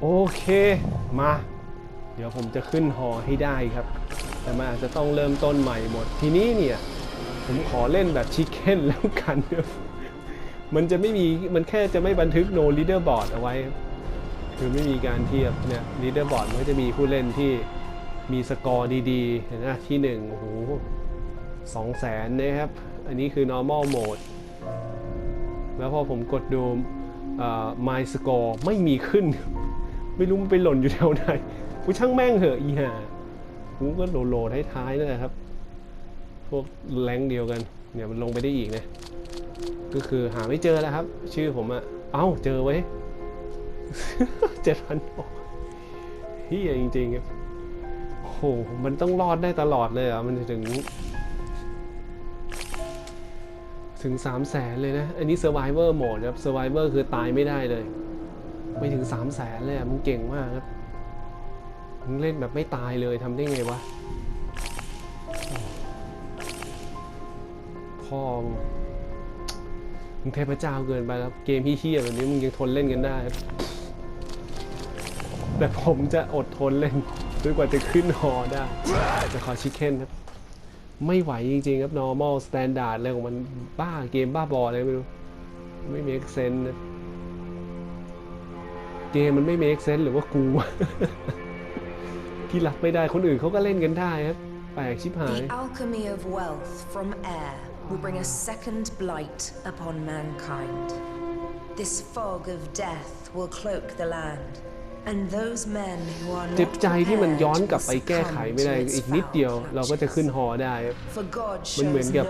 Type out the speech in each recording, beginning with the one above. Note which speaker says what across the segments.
Speaker 1: โอเคมาเดี๋ยวผมจะขึ้นหอให้ได้ครับแต่มันอาจจะต้องเริ่มต้นใหม่หมดทีนี้เนี่ยผมขอเล่นแบบชิคเก้นแล้วกันมันจะไม่มีมันแค่จะไม่บันทึก no leaderboard เอาไว้คือไม่มีการเทียบเนี่ย leaderboard มันก็จะมีผู้เล่นที่มีสกอร์ดีๆเห็นไหมที่1โอ้โห200,000นะครับอันนี้คือ normal mode แล้วพอผมกดดูmy score ไม่มีขึ้นไม่รู้มันไปหล่นอยู่แถวไหนกูช่างแม่งเหอะอีห่ากูก็โหลท้ายๆนั่นแหละครับพวกแรงเดียวกันเนี่ยมันลงไปได้อีกนะก็คือหาไม่เจอแล้วครับชื่อผมอะเอ้าเจอไว้ 7,000 เฮียจริงๆครับโอ้โหมันต้องรอดได้ตลอดเลยอ่ะมันถึง300,000เลยนะอันนี้ survivor mode ครับ survivor คือตายไม่ได้เลยไม่ถึง300,000เลยอ่ะมึงเก่งมากครับมึงเล่นแบบไม่ตายเลยทำได้ไงวะพ่อมึงเทพเจ้าเกินไปแล้วเกมเหี้ยแบบนี้มึงยังทนเล่นกันได้แต่ผมจะอดทนเล่นจนกว่าจะขึ้นหอได้จะขอชิคเก้นครับไม่ไหวจริงๆครับ normal standard อะไรของมันบ้าเกมบ้าบออะไรไม่รู้ไม่ make sense นะเกมมันไม่ make sense หรือว่ากู ที่รับไม่ได้คนอื่นเขาก็เล่นกันได้ครับแปลกชิบหาย
Speaker 2: The alchemy of wealth from air will bring a second blight upon mankind. This fog of death will cloak the land, and those men who are not
Speaker 1: เจ็บใจที่มันย้อนกลับไปแก้ไขไม่ได้อีกนิดเดียวเราก็จะขึ้นหอได้มันเหมือนกับ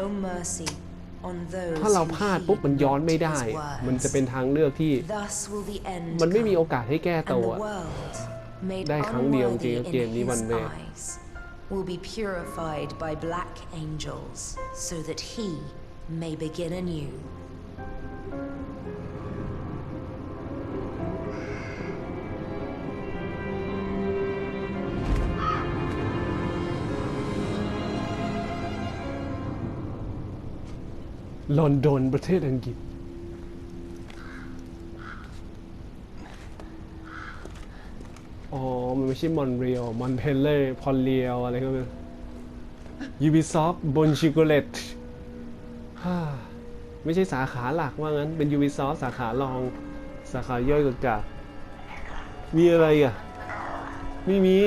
Speaker 1: ถ้าเราพลาดปุ๊บมันย้อนไม่ได้มันจะเป็นทางเลือกที่มันไม่มีโอกาสให้แก้ตัวได้ครั้งเดียวจริงเกมนี้วันเว
Speaker 2: will be purified by black angels so that he may begin anew.
Speaker 1: ลอนดอนประเทศอังกฤษอ๋อมันไม่ใช่มอนเรียลมอนเพลเล่พอลเลียลอะไรก็ไม่รู้ Ubisoft บนชิโกเลตไม่ใช่สาขาหลักว่างั้นเป็น Ubisoft สาขารองสาขาย่อยกว่ามีอะไรอ่ะไม่มี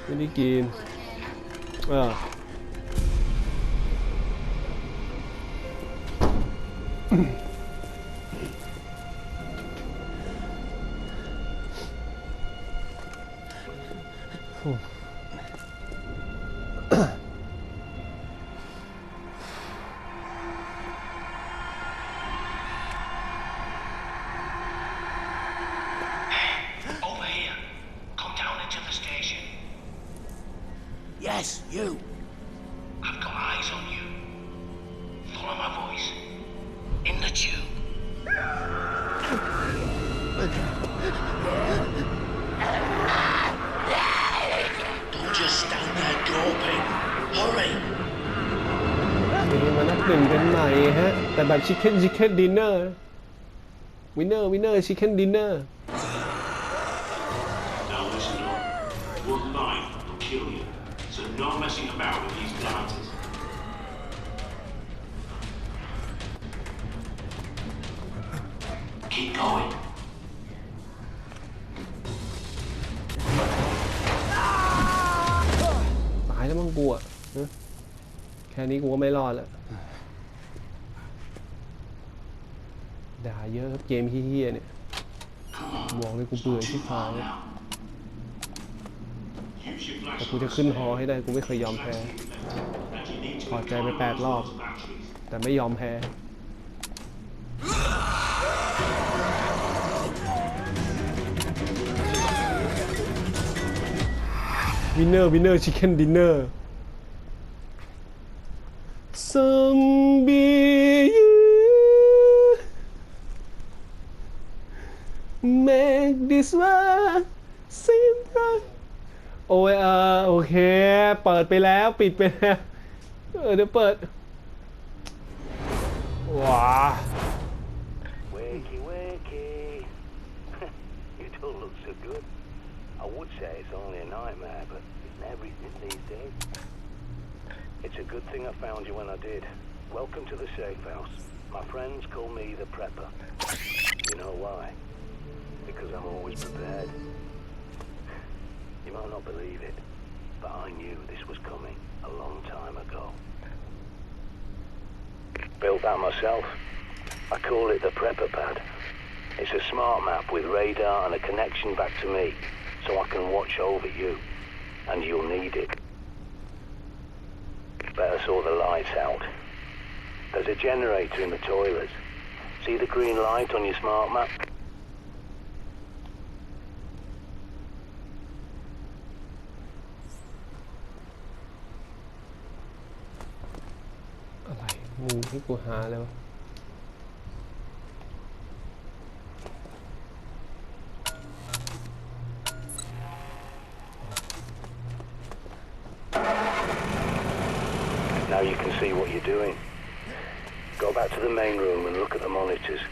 Speaker 1: ไม่ได้กิน
Speaker 3: Yes, you.
Speaker 4: I've got eyes on you. Follow my voice. In the tube. Don't just stand there gawping. Hurry.
Speaker 1: มานับหนึ่งกันใหม่ฮะแต่แบบชิคเก้นดินเนอร์วินเนอร์ชิคเก้นดินเนอร์
Speaker 4: Not messing about with these blighters. Keep going.
Speaker 1: ตายแล้วมั้งกูอ่ะแค่นี้กูก็ไม่รอดแล้วด่าเยอะครับเกมเฮี้ยๆเนี่ยบอกเลยกูเบื่อชิบหายแต่กูจะขึ้นฮอให้ได้กูไม่เคยยอมแพ้ถอดใจไป8 รอบแต่ไม่ยอมแพ้วินเนอร์ชิคเก้นดินเนอร์Zombie you make this world seem rightโอ้ยโอเคเปิดไปแล้วปิดไปแล้วเดี๋ยวเปิดว้า
Speaker 3: found you when I did. Welcome to the safe house. My friends call me the prepper. You know why? Because I'm always prepared. You might not believe it, but I knew this was coming a long time ago. Built that myself. I call it the prepper pad. It's a smart map with radar and a connection back to me, so I can watch over you. And you'll need it. Better sort the lights out. There's a generator in the toilets. See the green light on your smart map?
Speaker 1: อะไรมึงให้กูหาแล้วะ
Speaker 3: Now you can see what you're doing. Go back to the main room and look at the monitors.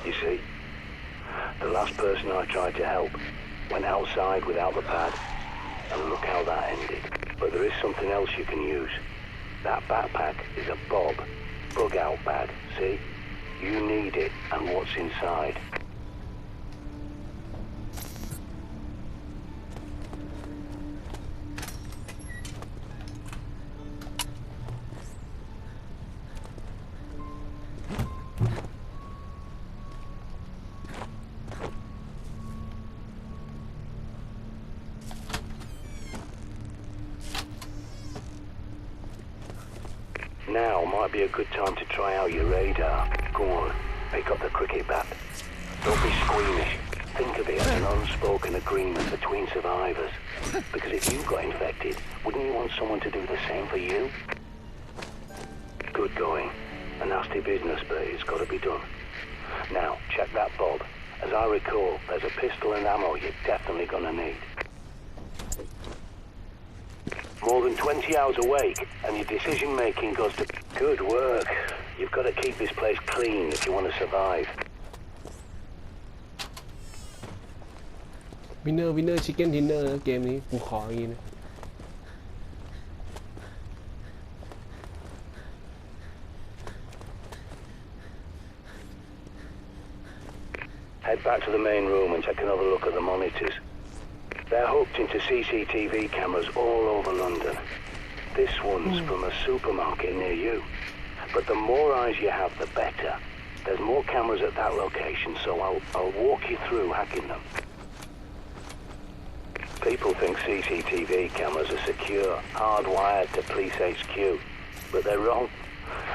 Speaker 3: You see, the last person I tried to help went outside without the pad, and look how that ended. But there is something else you can use. That backpack is a bug out bag, see? You need it and what's inside. Now might be a good time to try out your radar. Go on, pick up the cricket bat. Don't be squeamish. Think of it as an unspoken agreement between survivors. Because if you got infected, wouldn't you want someone to do the same for you? Good going. A nasty business, but it's got to be done. Now, check that bob. As I recall, there's a pistol and ammo you're definitely gonna need. More than 20 hours awake, and your decision-making goes to... Good work. You've got to keep this place clean if you want to survive.
Speaker 1: Winner chicken dinner นะเกมนี้กูขออย่างนี้นะ
Speaker 3: Head back to the main room and take another look at the monitors. They're hooked into CCTV cameras all over London. This one's from a supermarket near you. But the more eyes you have, the better. There's more cameras at that location, so I'll walk you through hacking them. People think CCTV cameras are secure, hardwired to police HQ. But they're wrong.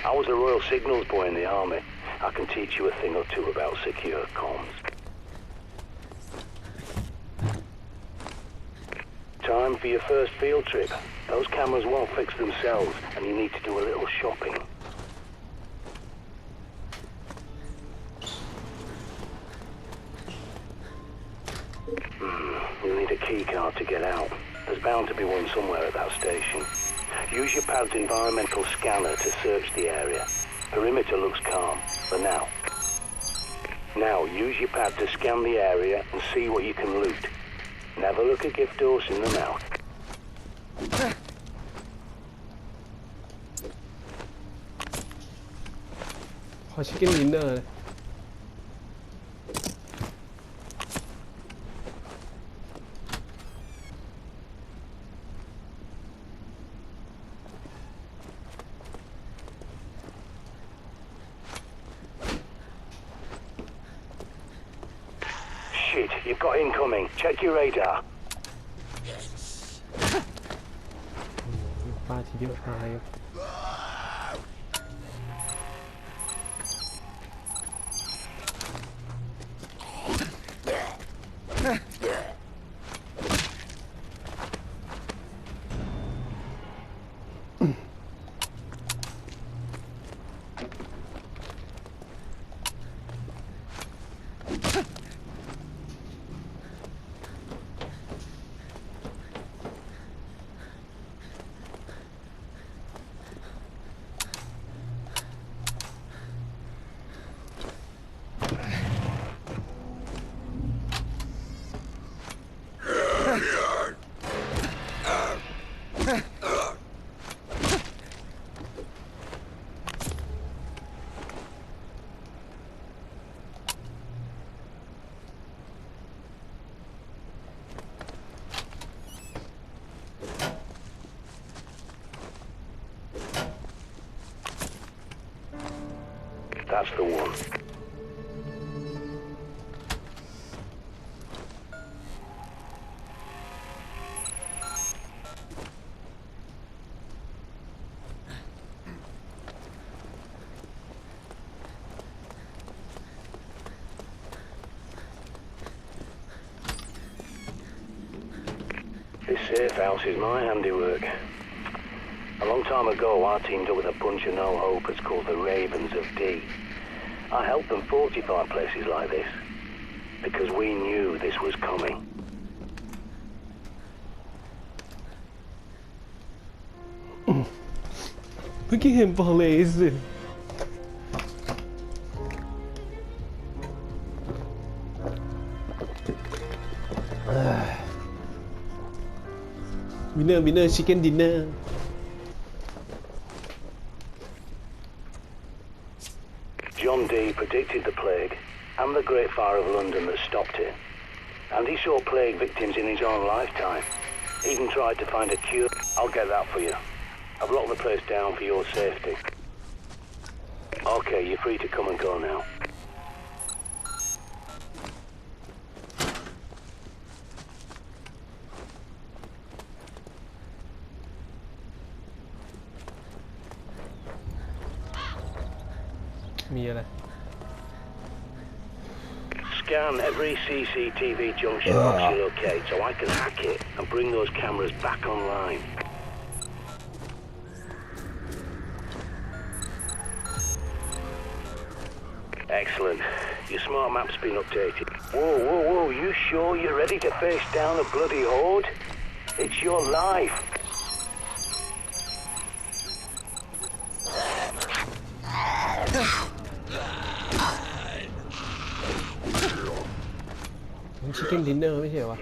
Speaker 3: I was a Royal Signals boy in the army. I can teach you a thing or two about secure comms. Time for your first field trip. Those cameras won't fix themselves, and you need to do a little shopping. You'll need a key card to get out. There's bound to be one somewhere at that station. Use your pad's environmental scanner to search the area. Perimeter looks calm, but now use your pad to scan the area and see what you can loot. Never look a gift horse in the mouth.
Speaker 1: ขอ chicken dinner เลย
Speaker 3: Shit, you've got incoming. Check your radar.
Speaker 1: ปลาทีเดียวตาย
Speaker 3: Got That's the one. This safe house is my handiwork. A long time ago, I teamed up with a bunch of no-hopers called the Ravens of D. I helped them fortify places like this, because we knew this was coming.
Speaker 1: เมื่อกี้เห็นบอลเลสวินเนอร์ชิคเก้นดินเนอร์
Speaker 3: John D. predicted the plague and the Great Fire of London that stopped it. And he saw plague victims in his own lifetime. Even tried to find a cure. I'll get that for you. I've locked the place down for your safety. Okay, you're free to come and go now. Scan every CCTV junction box you locate so I can hack it and bring those cameras back online. Excellent. Your smart map's been updated. Whoa, you sure you're ready to face down a bloody horde? It's your life.
Speaker 1: Chicken dinner ไม่ใช่เหรอวะ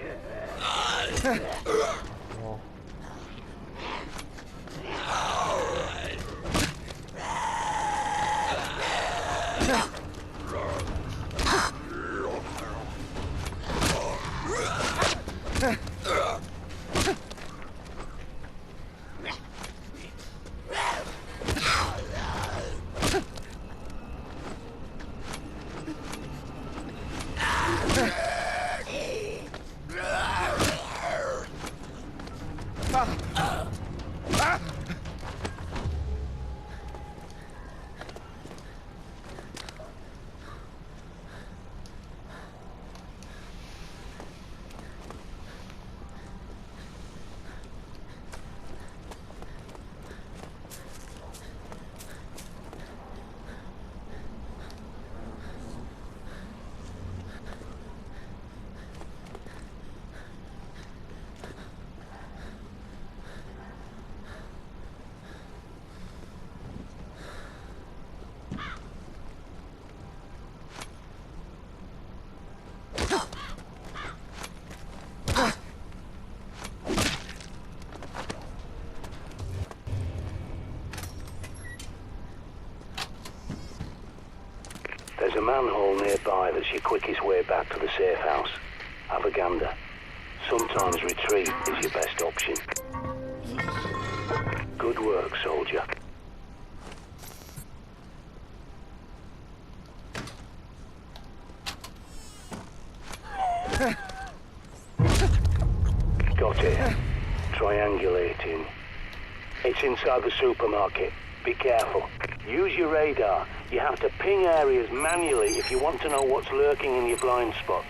Speaker 3: There's a manhole nearby that's your quickest way back to the safe house. Have a gander. Sometimes retreat is your best option. Good work, soldier. Got it. Triangulating. It's inside the supermarket. Be careful. Use your radar. You have to ping areas manually if you want to know what's lurking in your blind spots.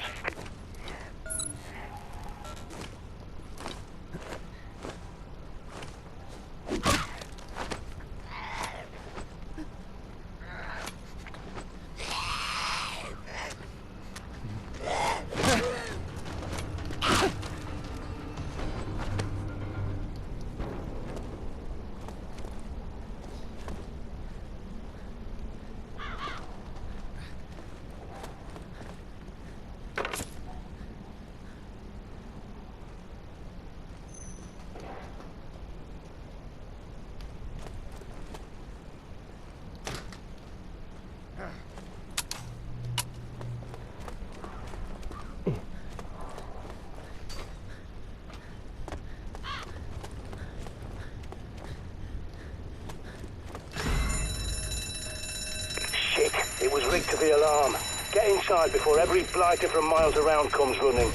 Speaker 3: It was rigged to the alarm. Get inside before every blighter from miles around comes running.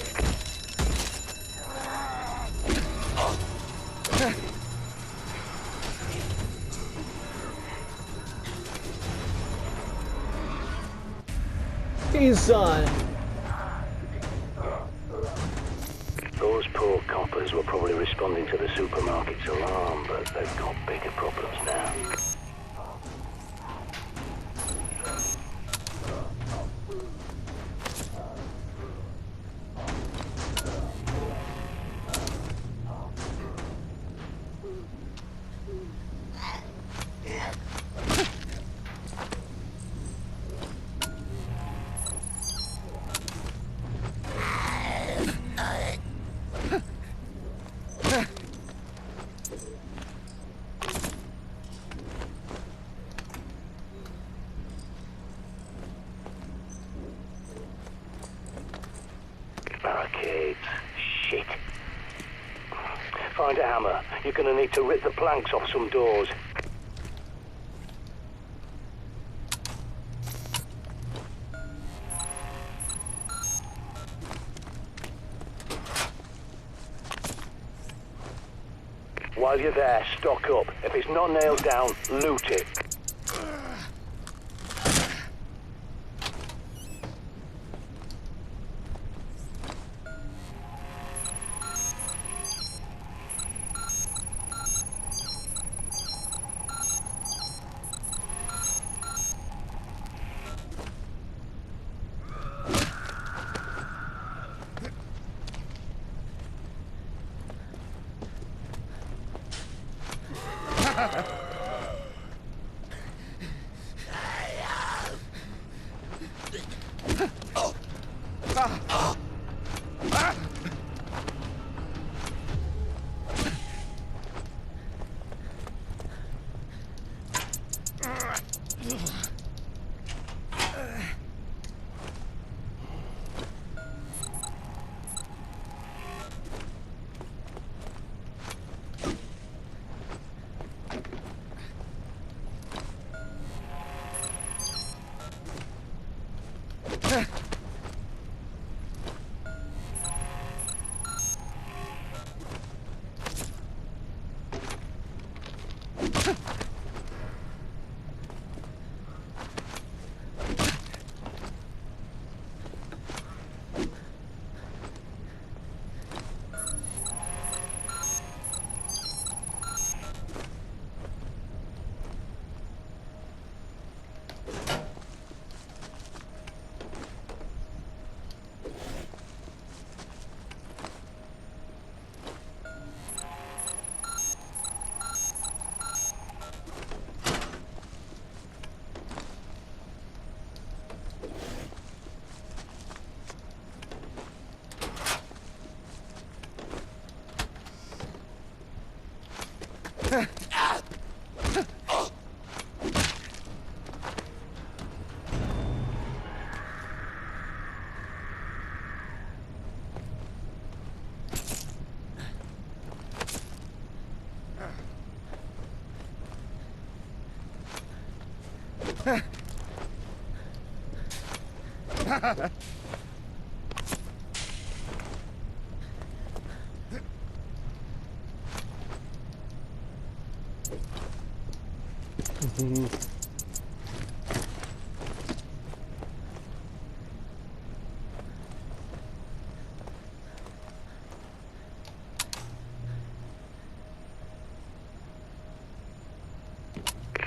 Speaker 1: Inside.
Speaker 3: Those poor coppers were probably responding to the supermarket's alarm, but they've got bigger problems now. Barricades. Shit. Find a hammer. You're gonna need to rip the planks off some doors. While you're there, stock up. If it's not nailed down, loot it.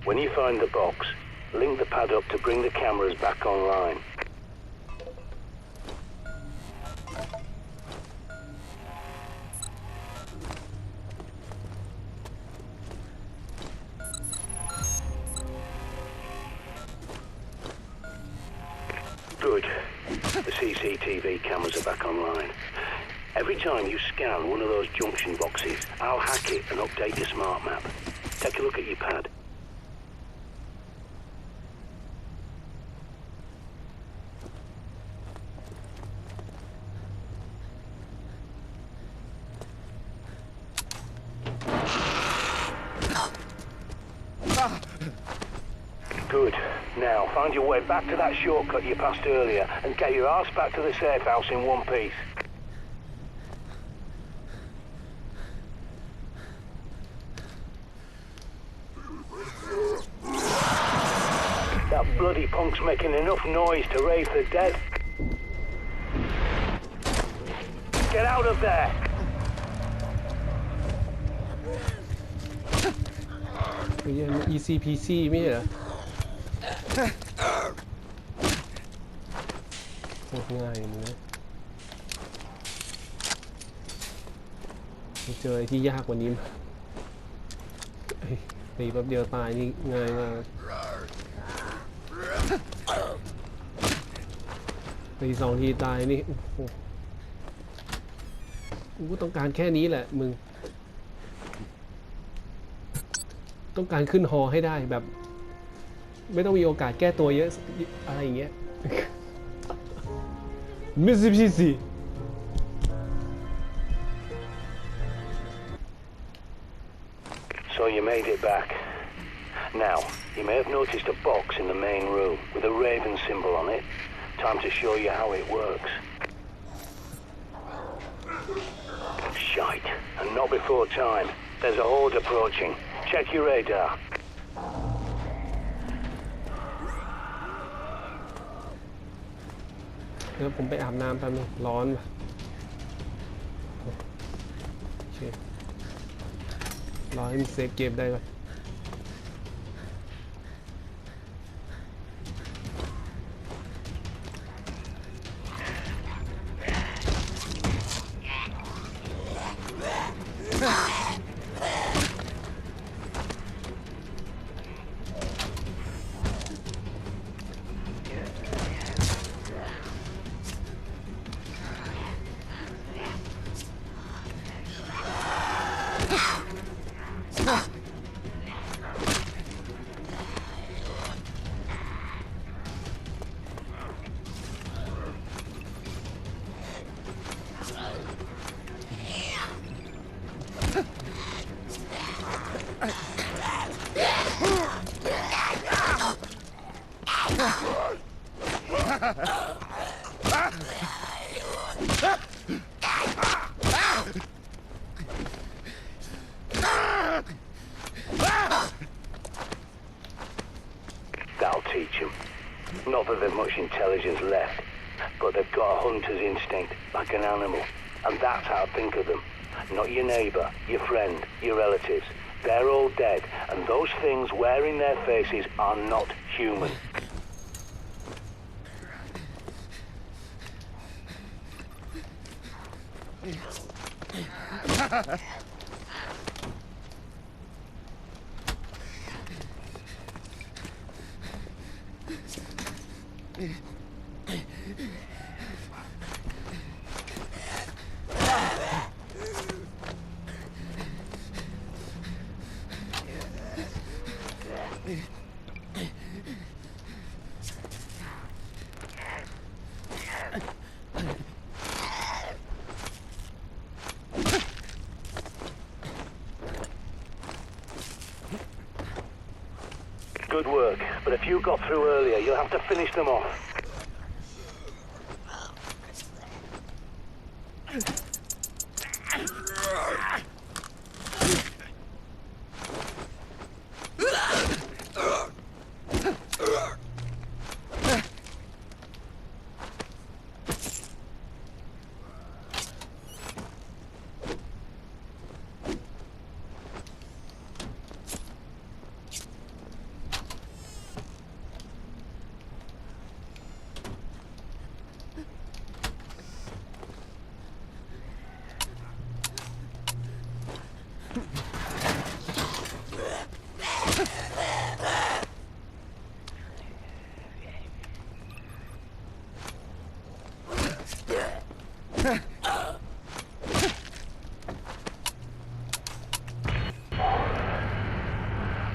Speaker 3: When you find the box, link the pad up to bring the cameras back online. Good. The CCTV cameras are back online. Every time you scan one of those junction boxes, I'll hack it and update your smart map. Take a look at your pad. Good. Now, find your way back to that shortcut you passed earlier and get your ass back to the safe house in one piece. That bloody punk's making enough noise to raise the dead. Get out of there!
Speaker 1: Easy PC ไม่เหรอโคตรง่ายเลยนะเจอไอ้ที่ยากกว่านี้มาตีแป๊บเดียวตายนี่ง่ายมากตี2 ทีตายนี่โอ้โหกูต้องการแค่นี้แหละมึงต้องการขึ้นฮอให้ได้แบบไม่ต้องมีโอกาสแก้ตัวเยอะอะไรอย่างเงี้ยมิสซิซิซิ
Speaker 3: So you made it back. Now, you may have noticed a box in the main room with a raven symbol on it. Time to show you how it works. Shite, and not before time. There's a horde approaching. Check your radar.
Speaker 1: เดี๋ยวผมไปอาบน้ำแป๊บนึงร้อนว่ะโอเครอให้มันเซฟเกมได้ก่อน
Speaker 3: That'll teach them. Not that they've much intelligence left, but they've got a hunter's instinct, like an animal. And that's how I think of them. Not your neighbour, your friend, your relatives. They're all dead, and those things wearing their faces are not human. Good work, but if you got through earlier, you'll have to finish them off.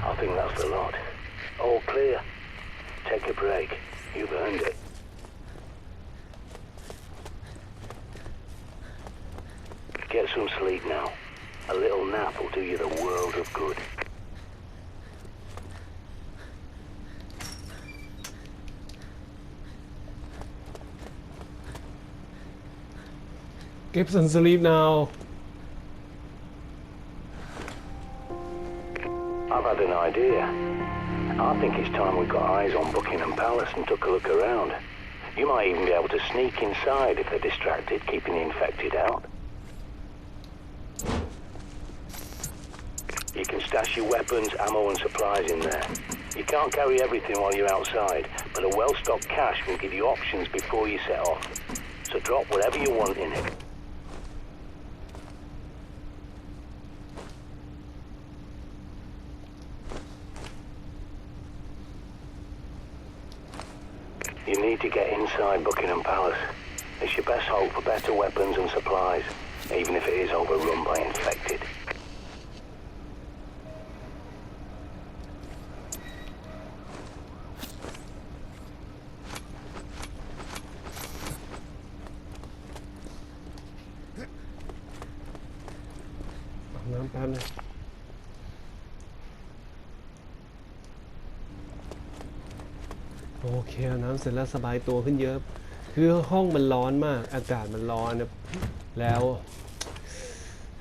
Speaker 3: I think that's the lot. All clear. Take a break. You've earned it. Get some sleep now. A little nap will do you the world of good.
Speaker 1: Get some sleep now.
Speaker 3: I've had an idea. I think it's time we got eyes on Buckingham Palace and took a look around. You might even be able to sneak inside if they're distracted, keeping the infected out. You can stash your weapons, ammo and supplies in there. You can't carry everything while you're outside, but a well-stocked cache will give you options before you set off. So drop whatever you want in it. You need to get inside Buckingham Palace. It's your best hope for better weapons and supplies, even if it is overrun by infected.
Speaker 1: น้ำแป๊บนึงโอเคน้ำเสร็จแล้วสบายตัวขึ้นเยอะคือห้องมันร้อนมากอากาศมันร้อนนะแล้ว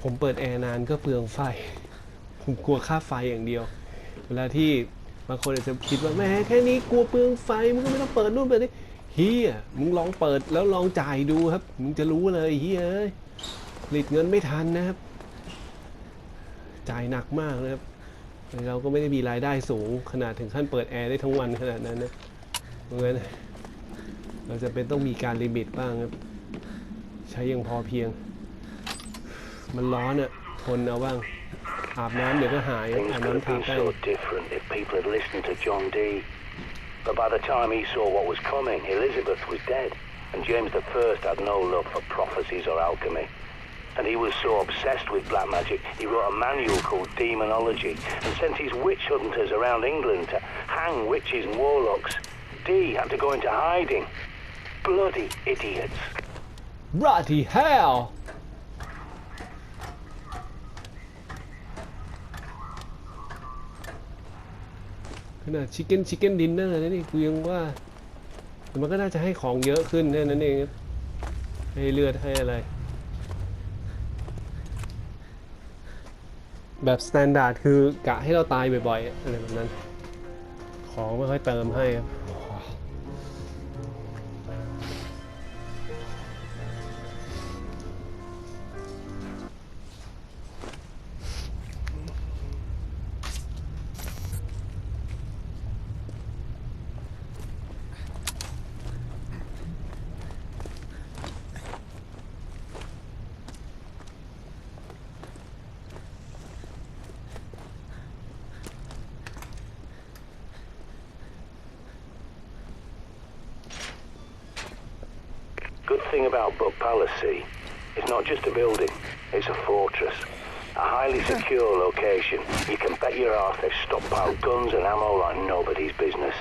Speaker 1: ผมเปิดแอร์นานก็เปลืองไฟผมกลัวค่าไฟอย่างเดียวเวลาที่บางคนอาจจะคิดว่าแม่แค่นี้กลัวเปลืองไฟมึงก็ไม่ต้องเปิดนู่นเปิดนี่เฮียมึงลองเปิดแล้วลองจ่ายดูครับมึงจะรู้เลยเฮียผลิตเงินไม่ทันนะครับจ่ายหนักมากนะครับเราก็ไม่ได้มีรายได้สูงขนาดถึงขั้นเปิดแอร์ได้ทั้งวันขนาดนั้นนะเพราะงั้นเราจะเป็นต้องมีการลิมิตบ้างครับใช้อย่างพอเพียงมันร้อนอ่ะทนเอาบ้างอาบน้ำเดี๋ยวก็หายอาบน้ำทาแป้ง
Speaker 3: But by the time he saw what was coming, Elizabeth was dead, and James I had no love for prophecies or alchemy. And he was so obsessed with black magic, he wrote a manual called Demonology and sent his witch hunters around England to hang witches and warlocks. Dee had to go into hiding. Bloody idiots.
Speaker 1: Bloody hell! ขนาดชิคเก้นดินเนอร์นะนี่กูยังว่าแต่มันก็น่าจะให้ของเยอะขึ้นแค่นั้นเองให้เลือดให้อะไรแบบสแตนดาร์ดคือกะให้เราตายบ่อยๆอะไรแบบนั้นของไม่ค่อยเติมให้ครับ
Speaker 3: Good thing about Buck Palace, see, it's not just a building, it's a fortress. A highly secure location. You can bet your ass they've stockpiled guns and ammo like nobody's business.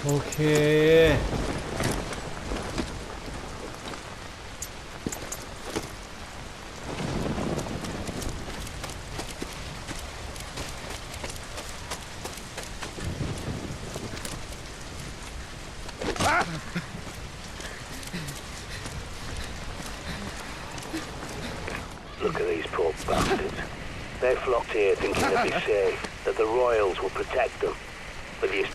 Speaker 1: โอเค
Speaker 3: Look at these poor bastards. They flocked here thinking they'd be safe, that the royals would protect them. But the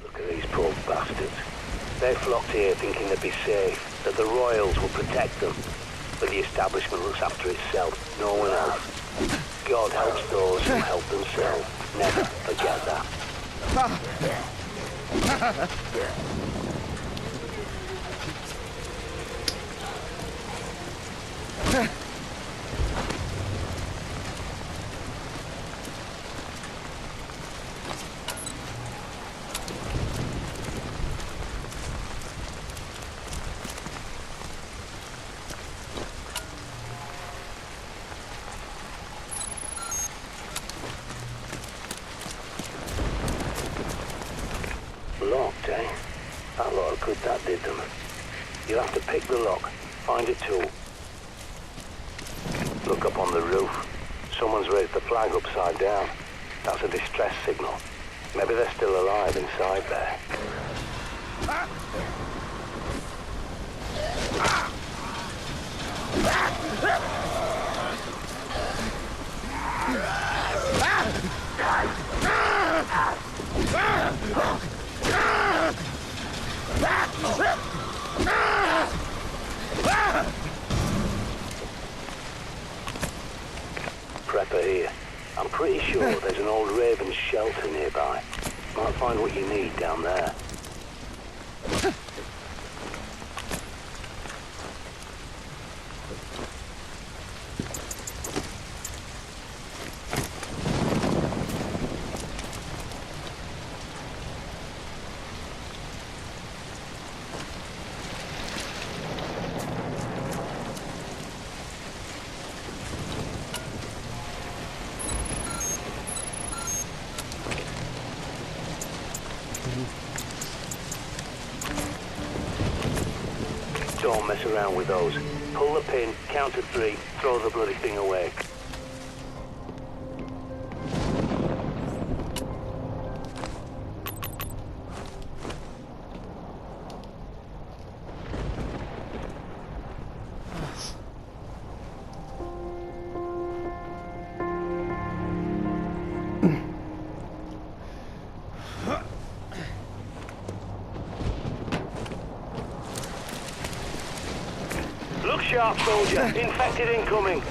Speaker 3: Look at these poor bastards. They flocked here thinking they'd be safe, that the royals would protect them. But the establishment looks after itself, no one else. God helps those who help themselves. Never forget that. 'Locked, eh? That lot of good that did them. You'll have to pick the lock, find a tool. Look up on the roof. Someone's raised the flag upside down. That's a distress signal. Maybe they're still alive inside there. Prepper here. I'm pretty sure there's an old raven's shelter nearby. Might find what you need down there. Don't mess around with those. Pull the pin, count to 3, throw the bloody thing away. Look sharp, soldier. Infected incoming.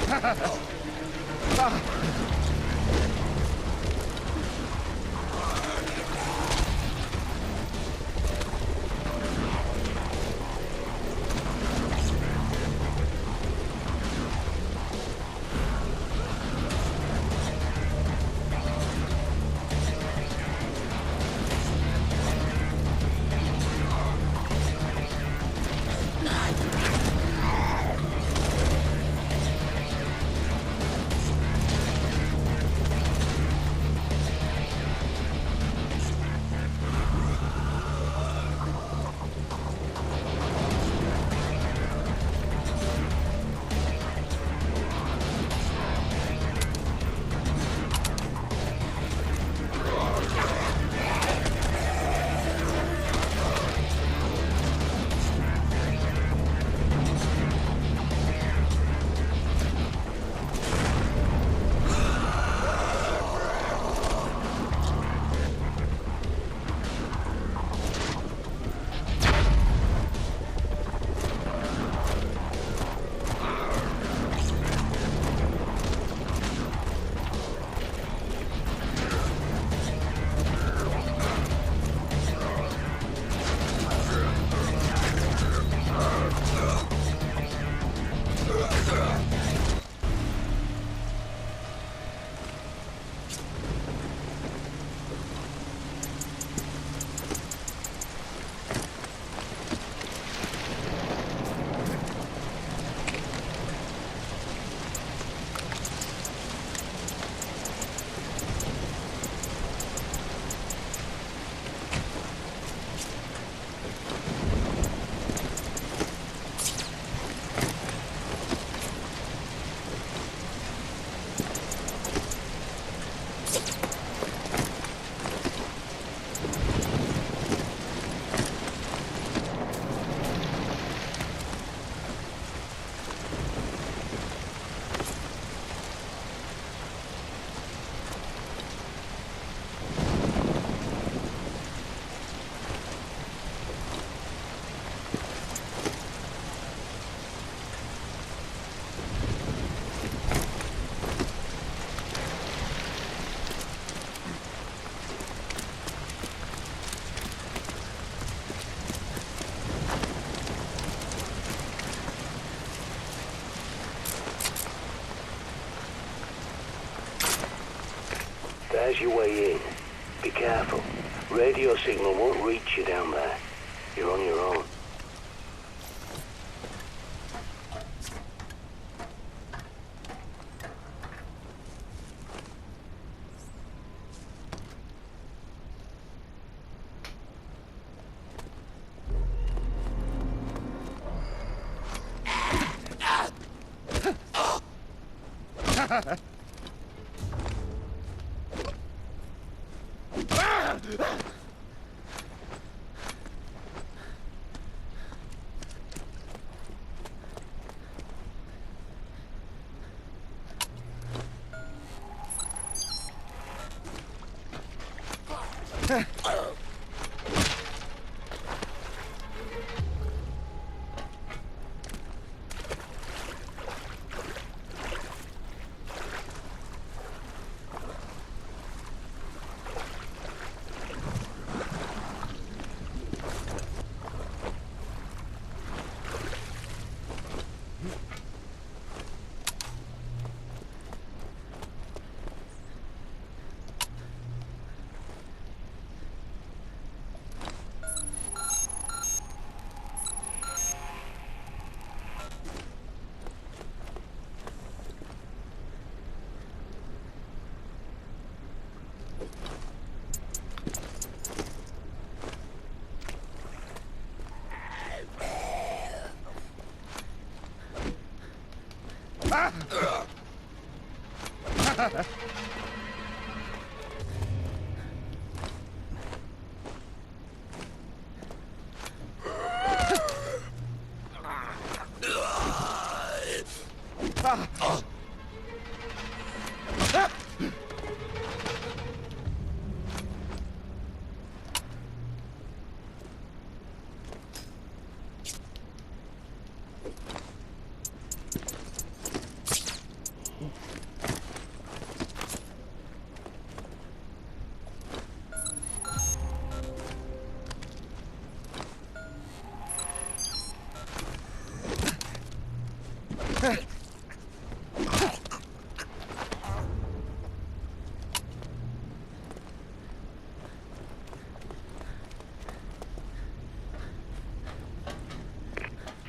Speaker 3: There's your way in. Be careful. Radio signal won't reach you down there. You're on your own.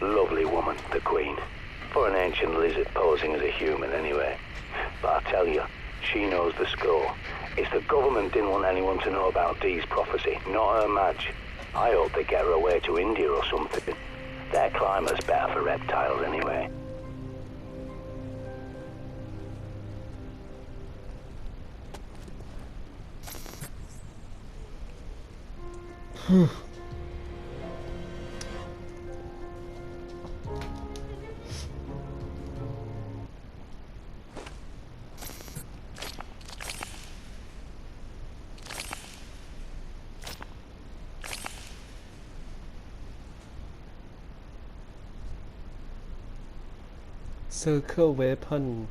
Speaker 3: Lovely woman, the Queen. For an ancient lizard posing as a human, anyway. But I tell you, she knows the score. It's the government didn't want anyone to know about Dee's prophecy, not her match. I hope they get her away to India or something. Their climate's better for reptiles, anyway.
Speaker 1: Circle Weapon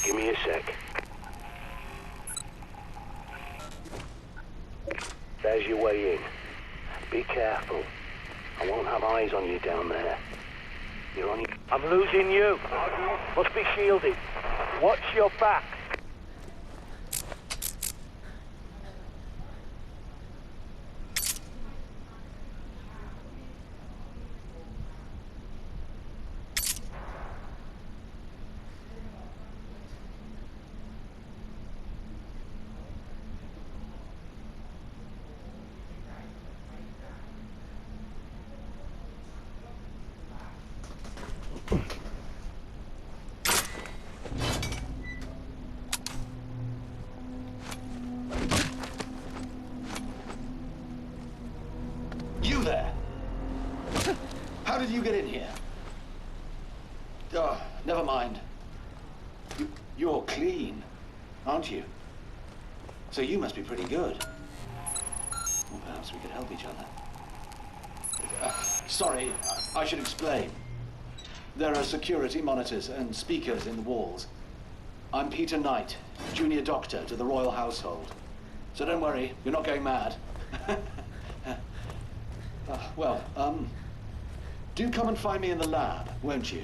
Speaker 3: Give me a sec. There's your way in. Be careful. I won't have eyes on you down there. You're on your... I'm losing you. Must be shielded. Watch your back.
Speaker 5: You there? How did you get in here? Oh, never mind. aren't you? So you must be pretty good. Well, perhaps we could help each other. Sorry, I should explain. There are security monitors and speakers in the walls. I'm Peter Knight, junior doctor to the royal household. So don't worry, you're not going mad. Do come and find me in the lab, won't you?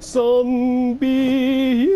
Speaker 1: Zombie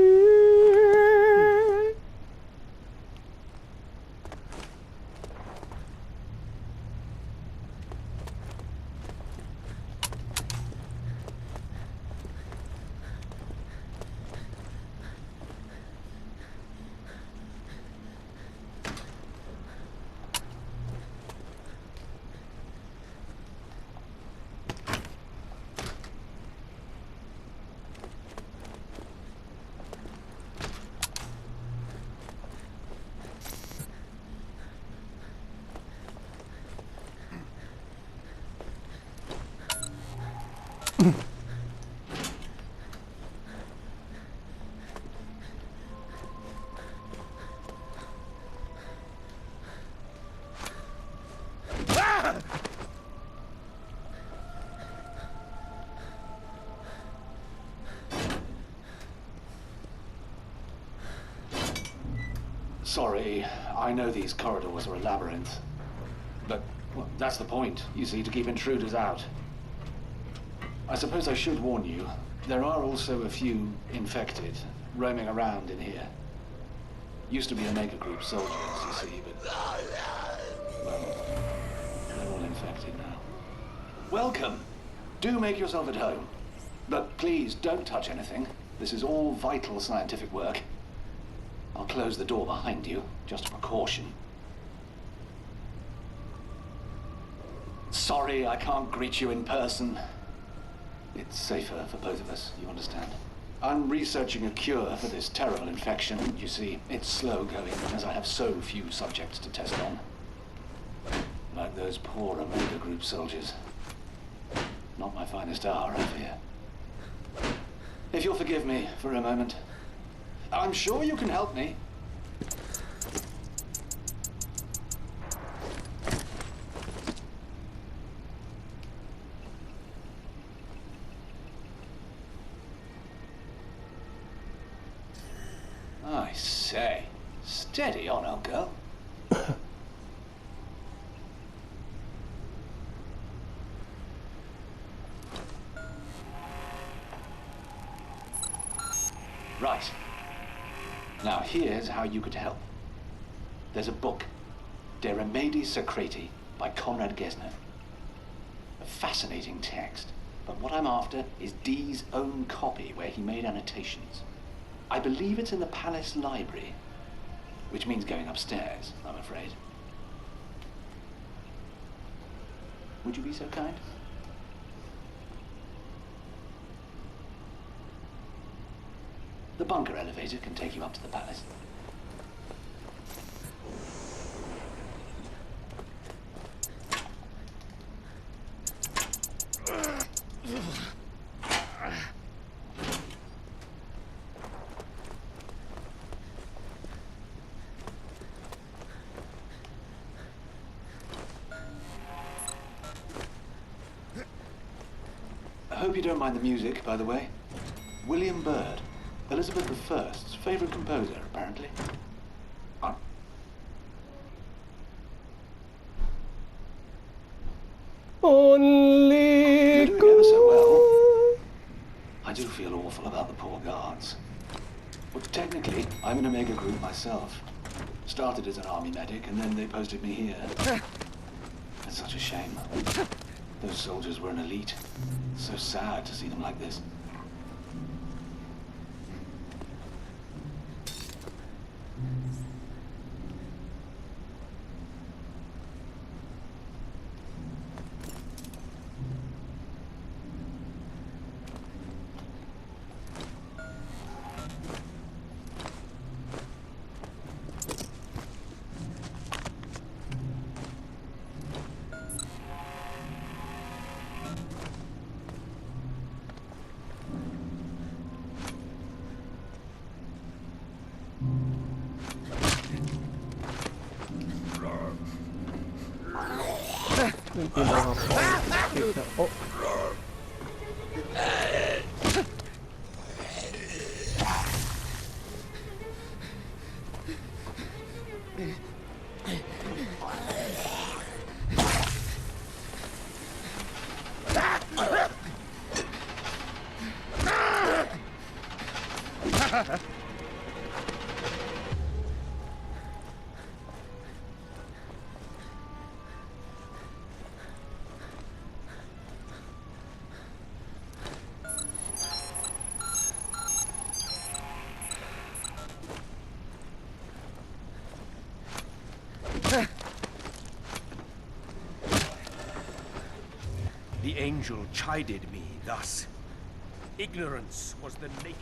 Speaker 5: Sorry, I know these corridors are a labyrinth. But, well, that's the point, you see, to keep intruders out. I suppose I should warn you, there are also a few infected roaming around in here. Used to be Omega Group soldiers, you see, but... well, they're all infected now. Welcome! Do make yourself at home. But please, don't touch anything. This is all vital scientific work. I'll close the door behind you, just a precaution. Sorry, I can't greet you in person. It's safer for both of us, you understand? I'm researching a cure for this terrible infection. You see, it's slow going, as I have so few subjects to test on. Like those poor Omega Group soldiers. Not my finest hour, I fear. If you'll forgive me for a moment. I'm sure you can help me. I say, steady on, old girl. Right. Now, here's how you could help. There's a book, De Remedii Secreti, by Conrad Gesner. A fascinating text, but what I'm after is Dee's own copy where he made annotations. I believe it's in the palace library, which means going upstairs, I'm afraid. Would you be so kind? The bunker elevator can take you up to the palace. I hope you don't mind the music, by the way. William Byrd. Elizabeth I's favourite composer, apparently.
Speaker 1: Only
Speaker 5: You're doing ever so well. I do feel awful about the poor guards. Well, technically, I'm an Omega Group myself. Started as an army medic, and then they posted me here. It's such a shame. Those soldiers were an elite. It's so sad to see them like this.
Speaker 1: นี่กินเอาครับโอ้
Speaker 6: The angel chided me thus. Ignorance was the naked.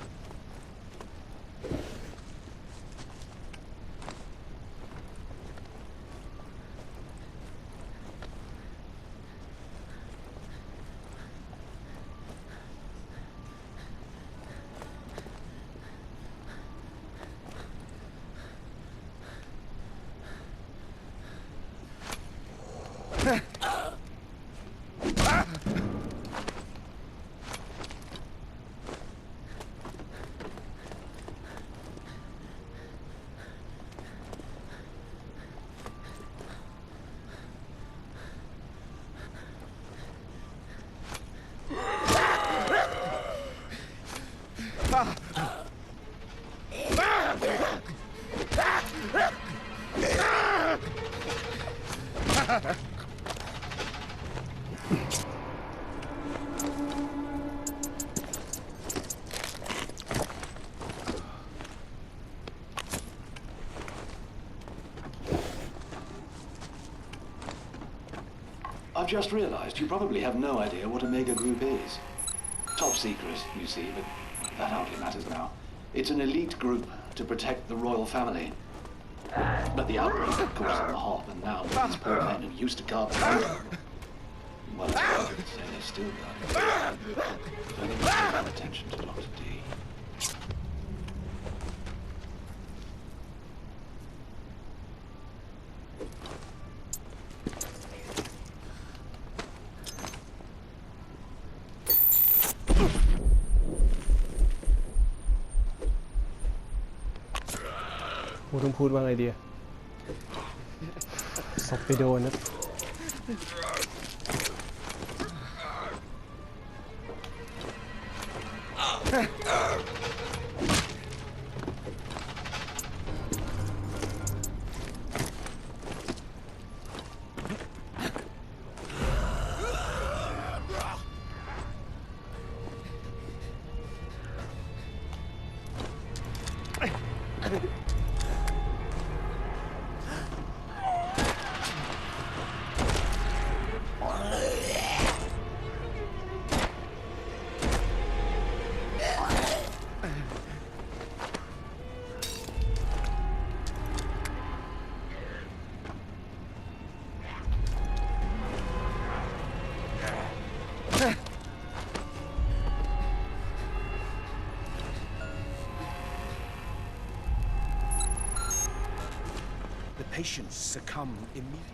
Speaker 5: I've just realized you probably have no idea what a mega group is. Top secret, you see, but that hardly matters now. It's an elite group to protect the royal family. But the outbreak, of course, on the hop, and now these poor men who used to guard the mountain. Well, I would say they still guard it. If only we paid more attention to Dr. D.
Speaker 1: ต้องพูดว่าไงดีศพไปโดนนะ
Speaker 6: Patients succumb immediately.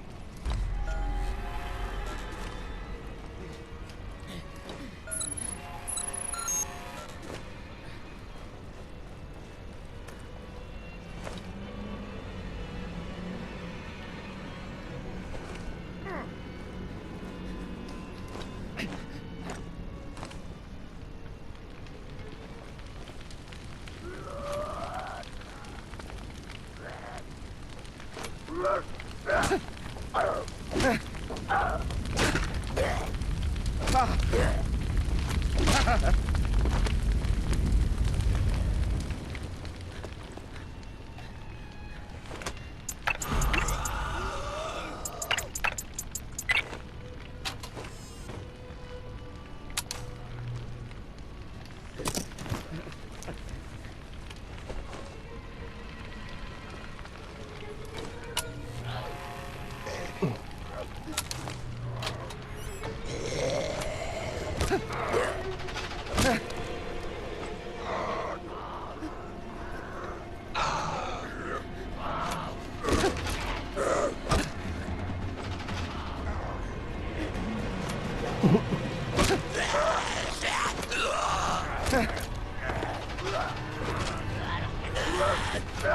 Speaker 1: ย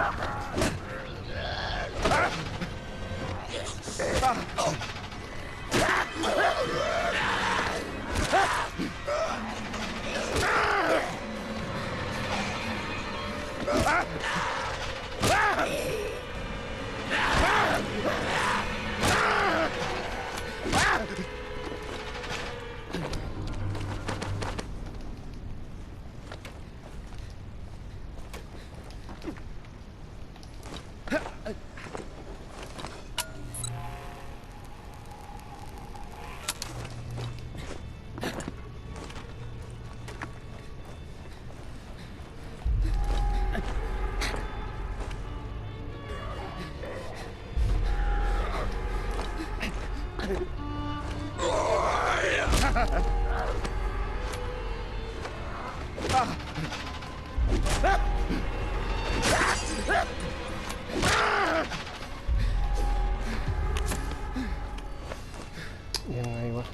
Speaker 1: ังไงวะ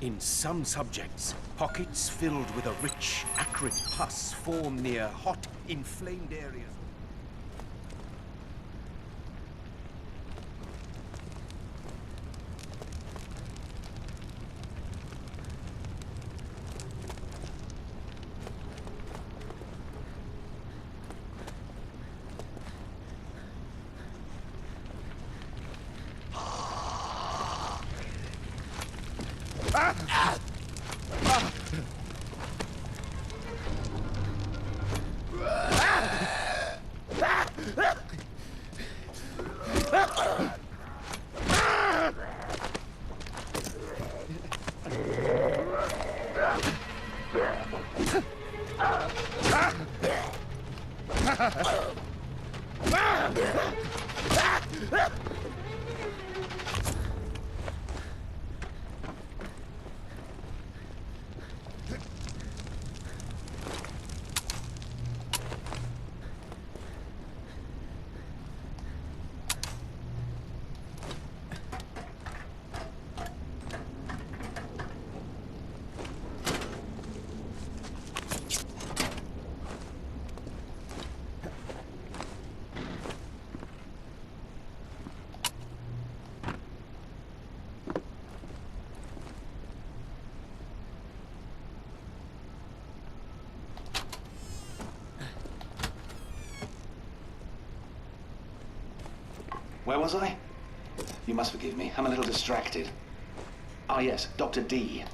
Speaker 6: In some subjects, pockets filled with a rich, acrid pus form near hot, inflamed areas.
Speaker 5: Where was I? You must forgive me. I'm a little distracted. Ah, yes, Dr. D.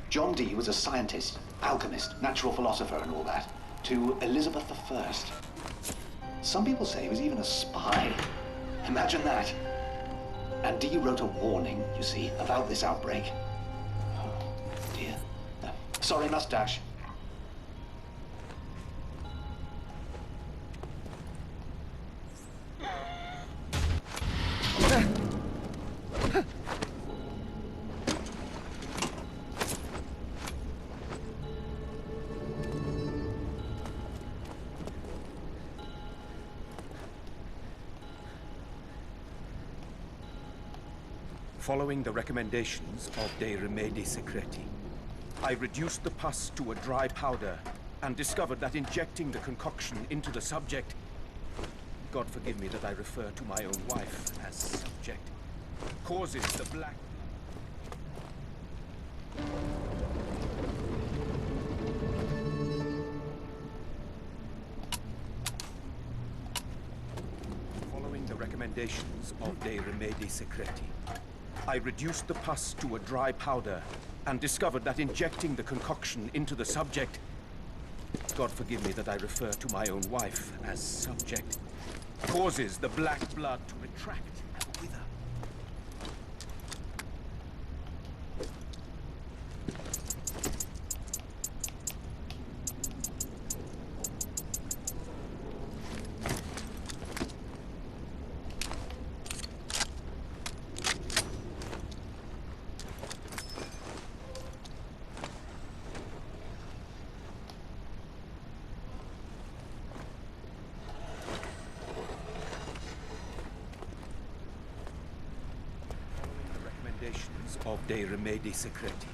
Speaker 5: John D was a scientist, alchemist, natural philosopher and all that, to Elizabeth I. Some people say he was even a spy. Imagine that. And D wrote a warning, you see, about this outbreak. Oh, dear. Sorry, mustache.
Speaker 6: Following the recommendations of De Remedi Secreti, I reduced the pus to a dry powder and discovered that injecting the concoction into the subject, God forgive me that I refer to my own wife as subject, causes the black... Following the recommendations of De Remedi Secreti, I reduced the pus to a dry powder and discovered that injecting the concoction into the subject, God forgive me that I refer to my own wife as subject, causes the black blood to retract and wither. Of De Remedi Secreti,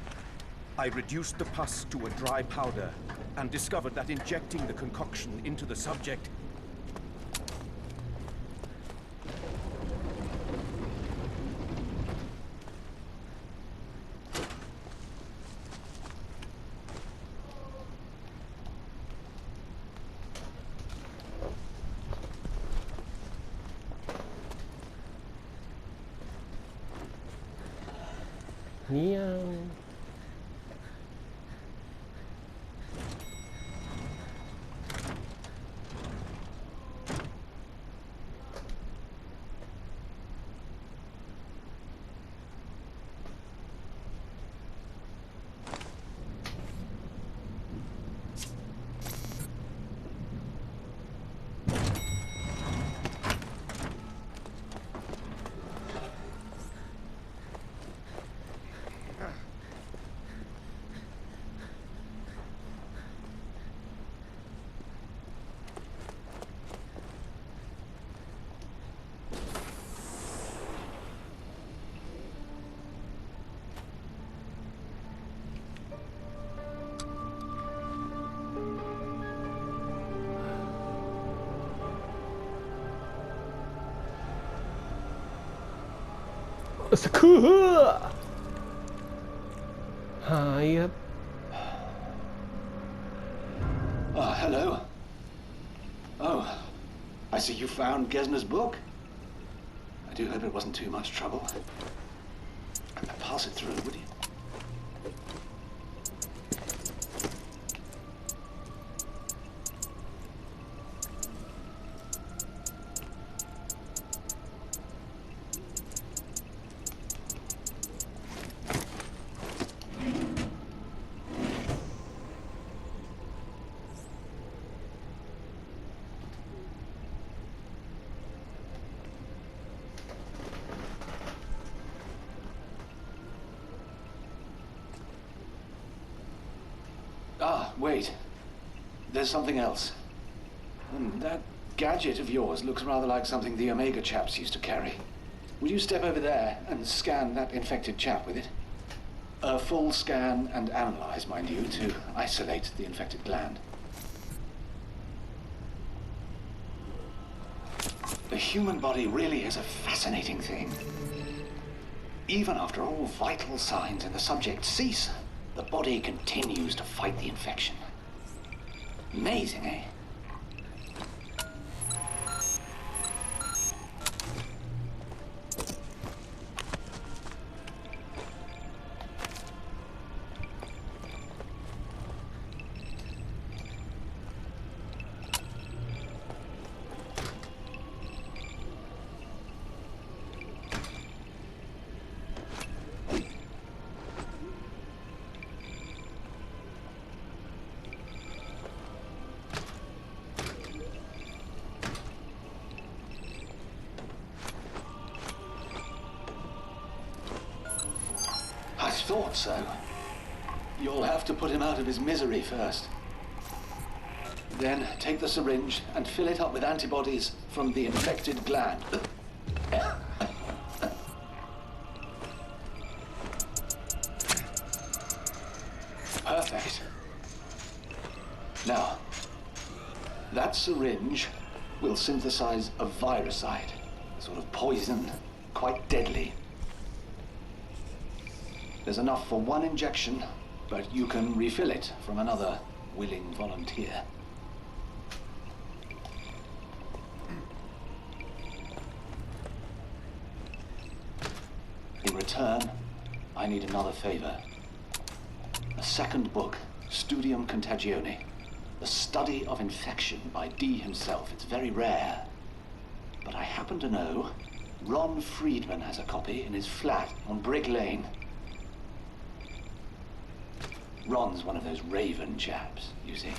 Speaker 6: I reduced the pus to a dry powder and discovered that injecting the concoction into the subject,
Speaker 1: Meow. Hello.
Speaker 5: Oh, I see you found Gesner's book. I do hope it wasn't too much trouble. Pass it through, would you? Ah, wait. There's something else. That gadget of yours looks rather like something the Omega chaps used to carry. Would you step over there and scan that infected chap with it? A full scan and analyze, mind you, to isolate the infected gland. The human body really is a fascinating thing. Even after all vital signs in the subject cease, the body continues to fight the infection. Amazing, eh? Thought so. You'll have to put him out of his misery first. Then take the syringe and fill it up with antibodies from the infected gland. syringe will synthesize a viricide, a sort of poison, quite deadly. There's enough for one injection, but you can refill it from another willing volunteer. In return, I need another favor. A second book, Studium Contagione, the study of infection by D himself. It's very rare. But I happen to know Ron Friedman has a copy in his flat on Brig Lane. Ron's one of those raven chaps, you see.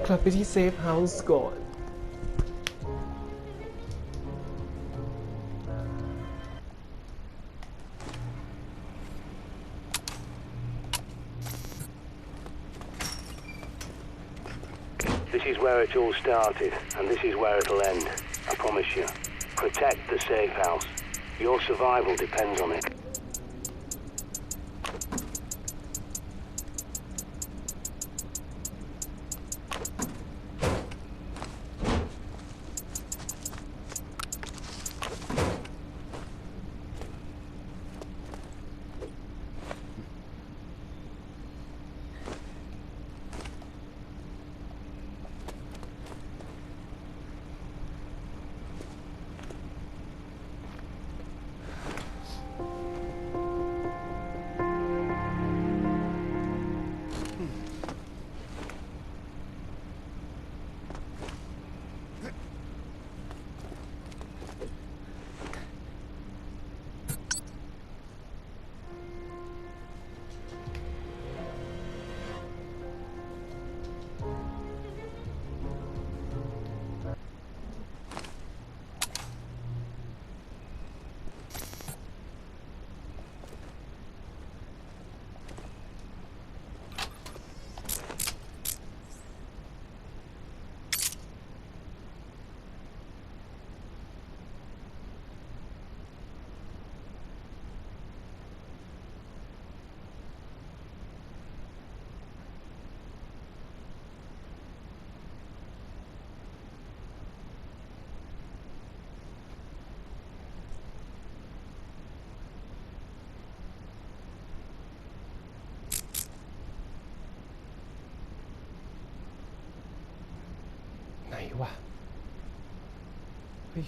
Speaker 1: กลับไปที่เซฟเฮาส์ก่อน
Speaker 3: This is where it all started, and this is where it'll end. I promise you. Protect the safe house. Your survival depends on it.
Speaker 1: ไหนวะเฮ้ย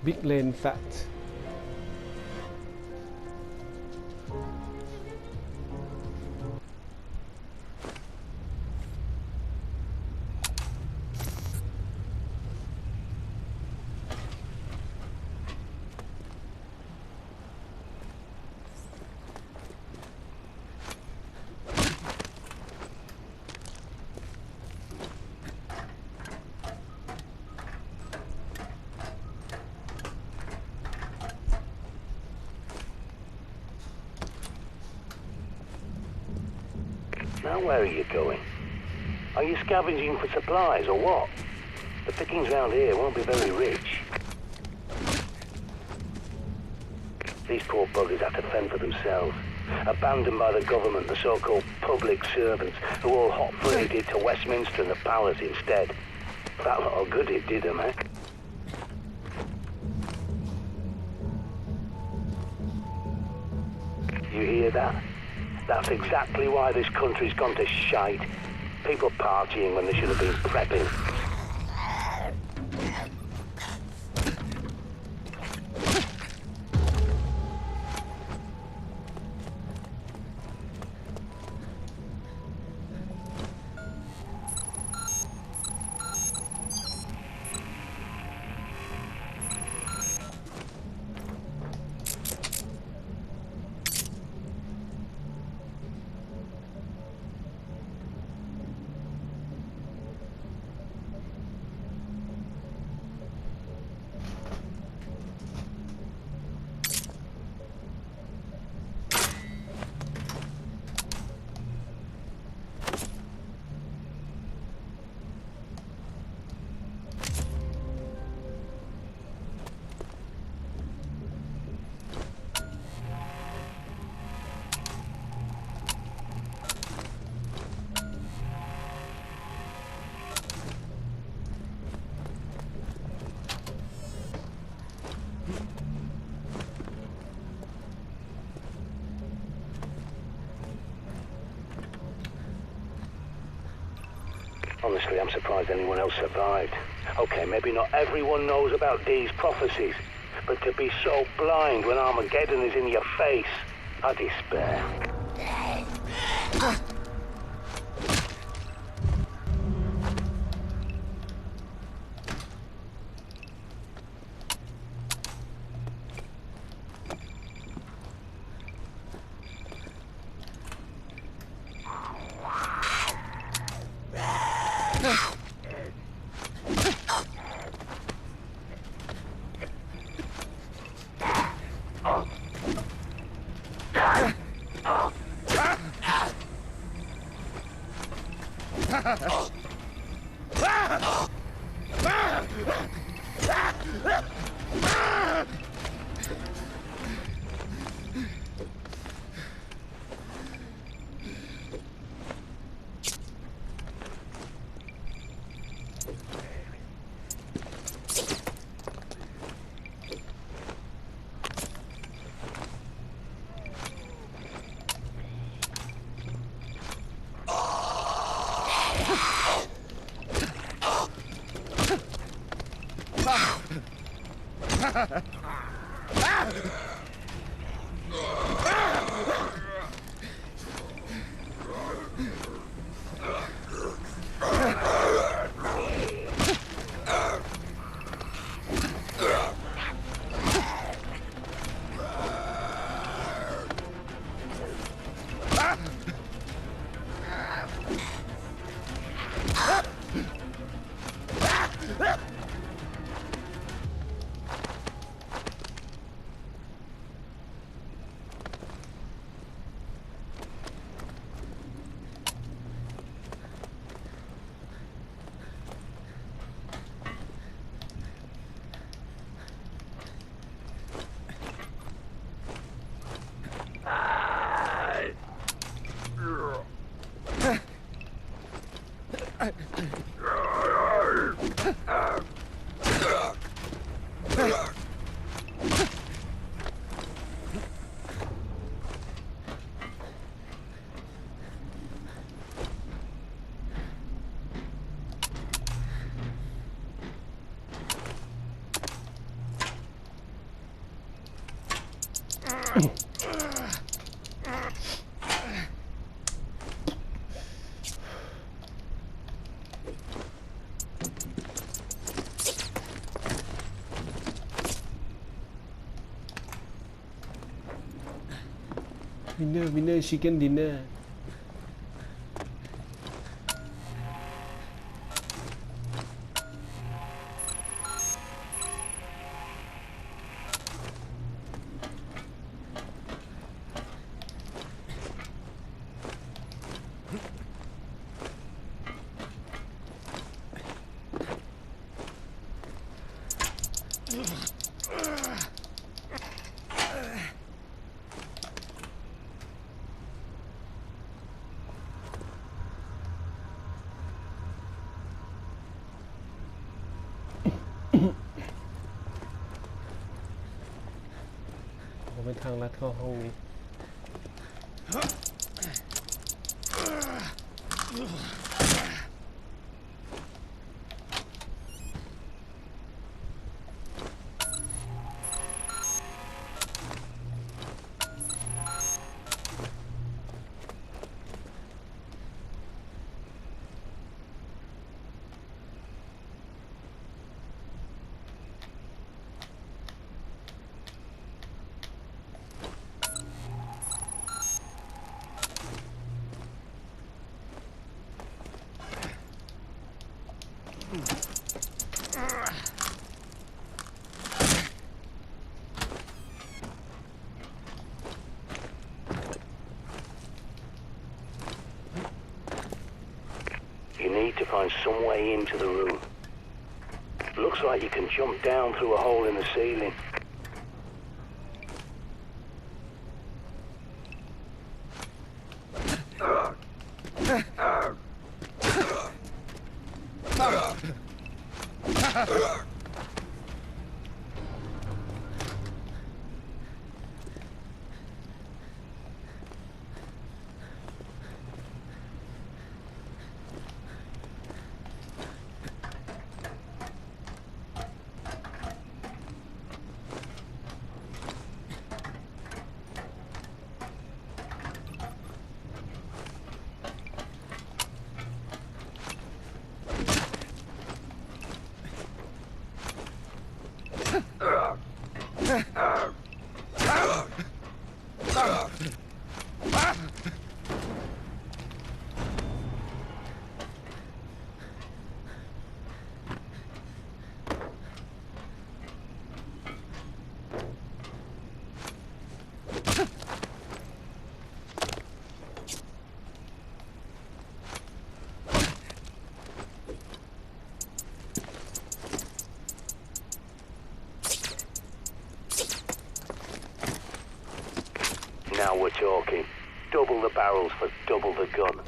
Speaker 1: Big Lane Fat
Speaker 3: Now where are you going? Are you scavenging for supplies or what? The pickings round here won't be very rich. These poor buggers have to fend for themselves. Abandoned by the government, the so-called public servants, who all hot-footed to Westminster and the palace instead. That little good it did them, eh? You hear that? That's exactly why this country's gone to shite. People partying when they should have been prepping. Honestly, I'm surprised anyone else survived. Okay, maybe not everyone knows about Dee's prophecies, but to be so blind when Armageddon is in your face, I despair.
Speaker 1: วินเนอร์ชิคเก้นดินเนอร์เป็นทางลัดเข้าห้องนี้
Speaker 3: You need to find some way into the room. Looks like you can jump down through a hole in the ceiling. Now we're talking. Double the barrels for double the gun.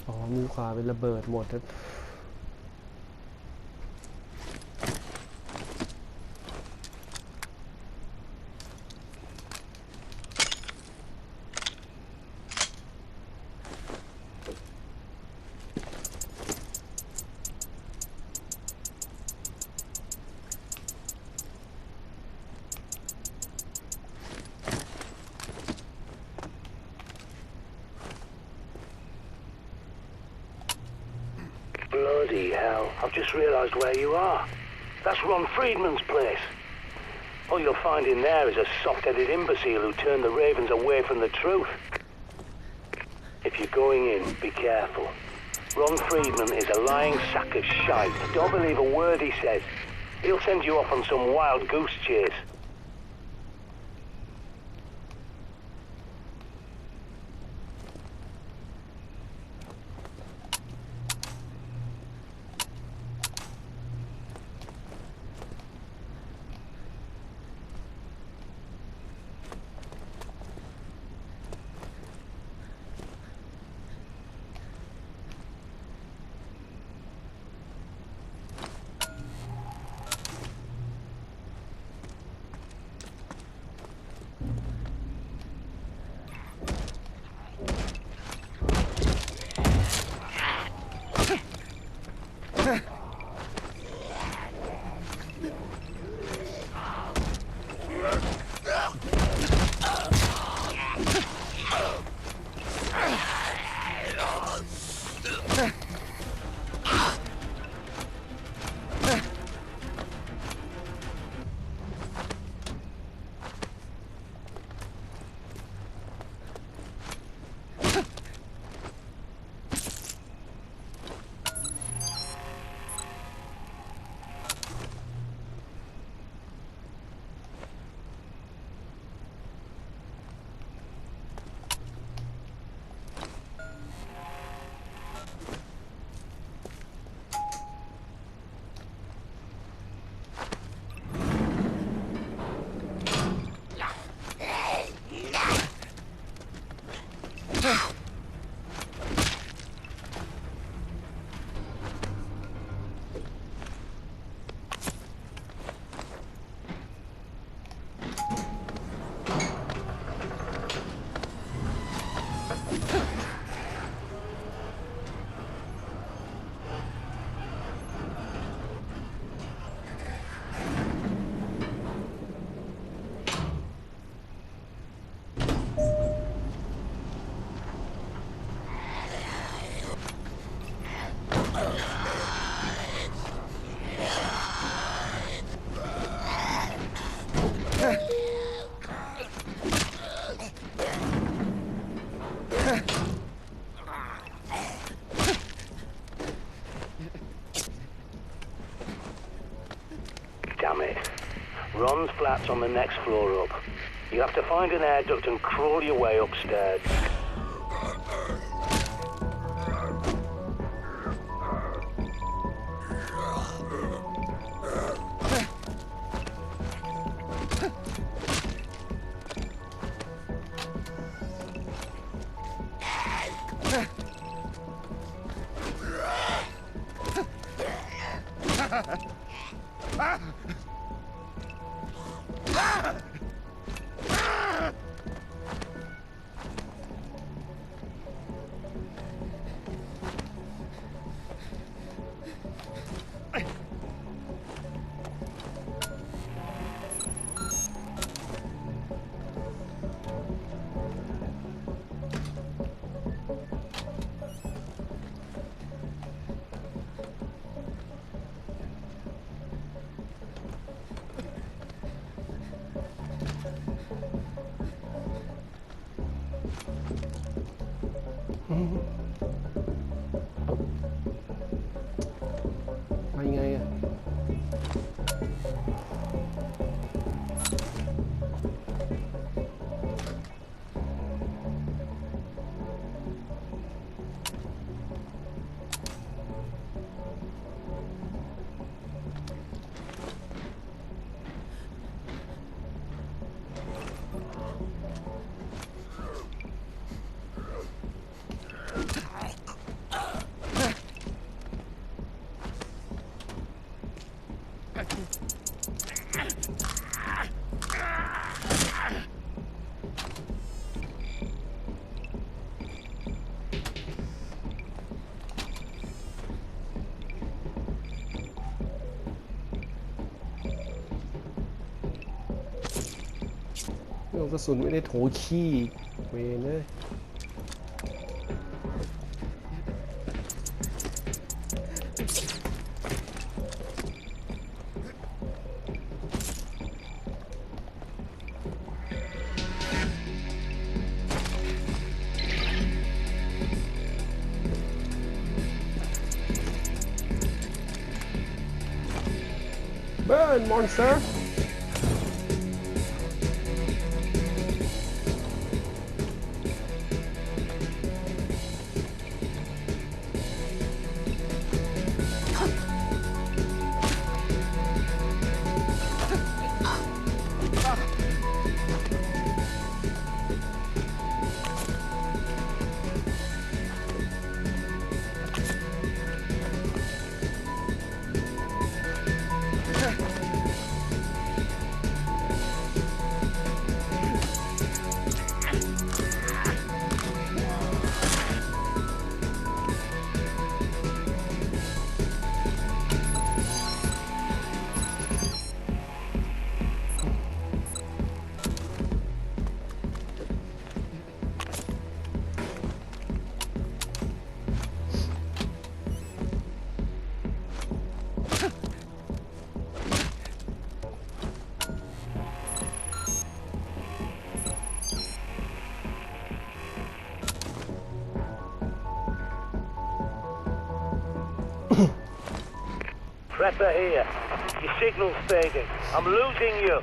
Speaker 1: อ๋อมือขวาเป็นระเบิดหมดครับ
Speaker 3: Bloody hell, I've just realised where you are. That's Ron Friedman's place. All you'll find in there is a soft-headed imbecile who turned the Ravens away from the truth. if you're going in, be careful. Ron Friedman is a lying sack of shite. Don't believe a word he says. He'll send you off on some wild goose chase. Damn it. Ron's flat's on the next floor up. You have to find an air duct and crawl your way upstairs.
Speaker 1: ไปไงอ่ะกระสุนไม่ได้โถขี้เวรเลย turn monster
Speaker 3: Prepper here. Your signal's fading. I'm losing you.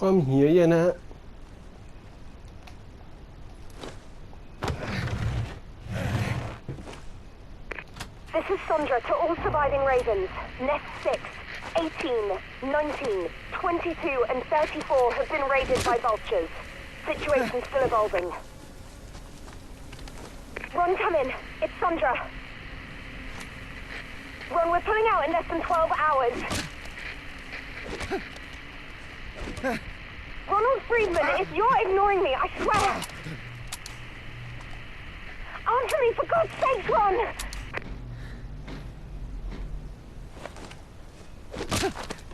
Speaker 1: ความเหี้ยนะฮะ
Speaker 7: This is Sandra to all surviving Ravens. Nest 6, 18, 19, 22 and 34 have been raided by vultures. Situation still evolving. Ron, come in. It's Sandra. Ron, we're pulling out in less than 12 hours. Ronald Friedman, if you're ignoring me, I swear. Answer me, for God's sake, Ron!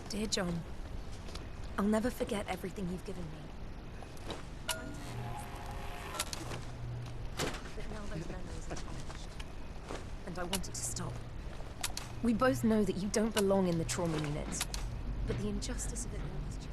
Speaker 2: Dear John, I'll never forget everything you've given me. But now those memories are tarnished, and I want it to stop. We both know that you don't belong in the trauma unit, but the injustice of it all has changed.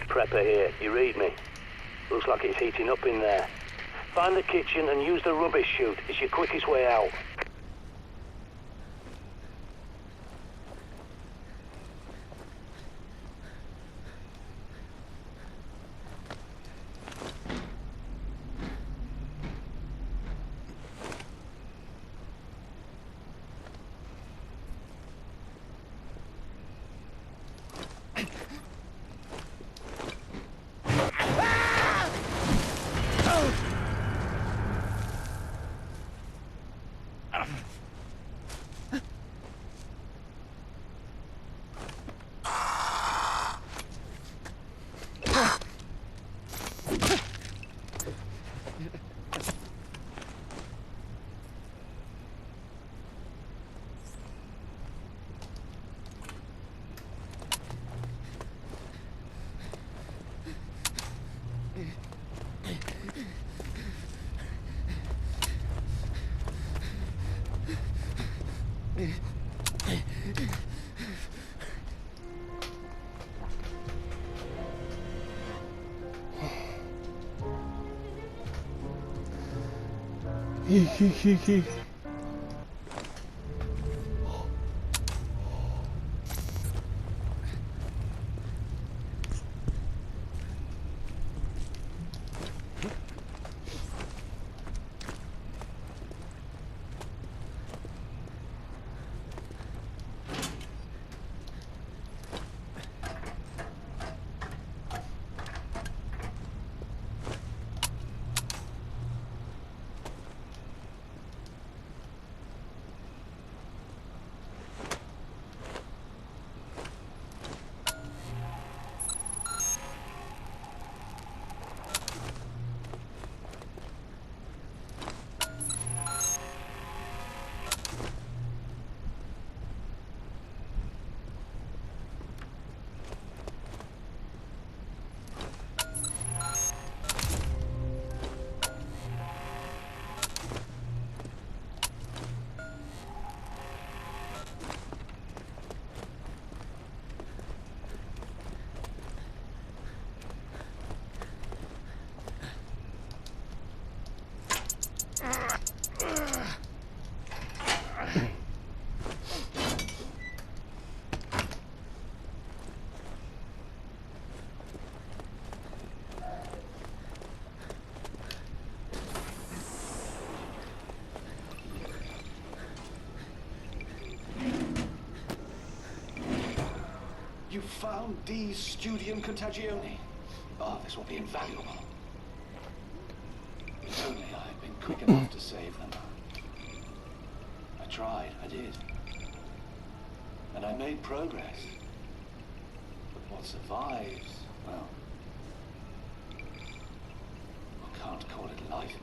Speaker 3: Prepper here. You read me? Looks like it's heating up in there. Find the kitchen and use the rubbish chute. It's your quickest way out.
Speaker 5: You found D's Studium Contagione. Oh, this will be invaluable. If only I had been quick enough to save them. I tried, I did. And I made progress. But what survives, well, I can't call it life.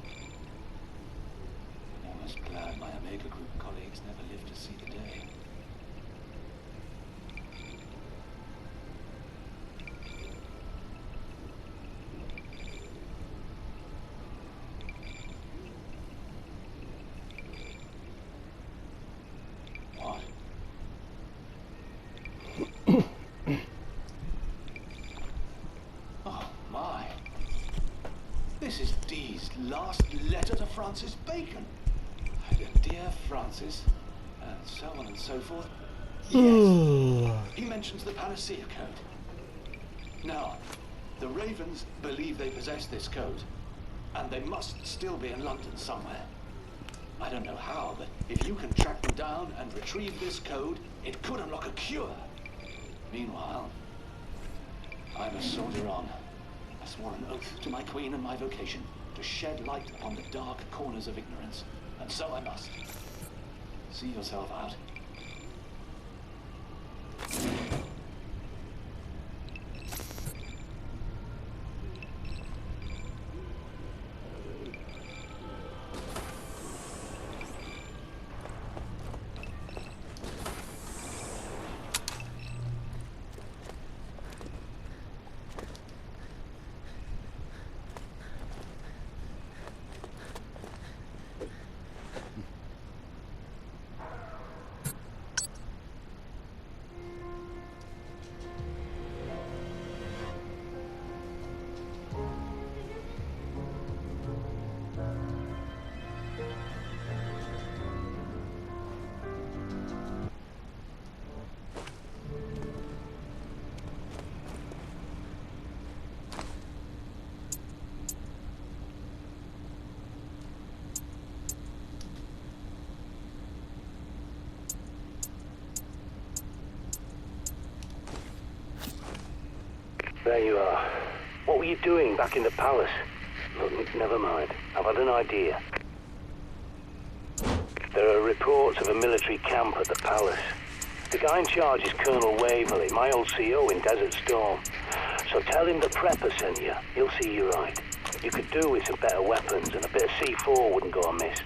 Speaker 5: I'm almost glad my Omega Group colleagues never lived to see the day. This is D's last letter to Francis Bacon. Dear Francis, and so on and so forth. Yes, he mentions the Panacea Code. Now, the Ravens believe they possess this code, and they must still be in London somewhere. I don't know how, but if you can track them down and retrieve this code, it could unlock a cure. Meanwhile, I'm a soldier on. I swore an oath to my queen and my vocation to shed light upon the dark corners of ignorance, and so I must. See yourself out.
Speaker 3: were you doing back in the palace? Look, never mind. I've had an idea. There are reports of a military camp at the palace. The guy in charge is Colonel Waverley, my old CO in Desert Storm. So tell him the prepper sent you. He'll see you right. You could do with some better weapons, and a bit of C4 wouldn't go amiss.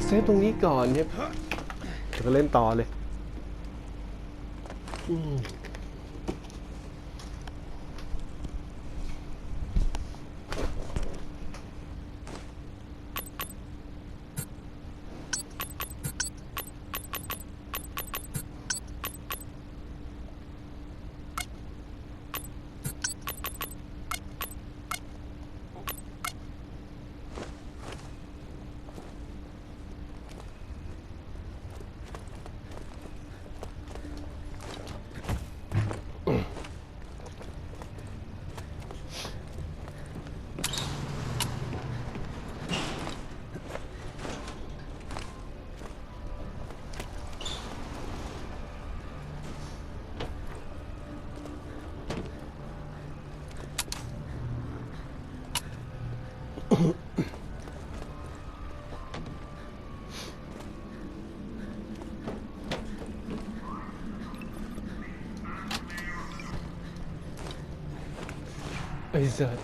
Speaker 1: เซฟตรงนี้ก่อนเนี่ยเดี๋ยวก็เล่นต่อเลยไอ้สัส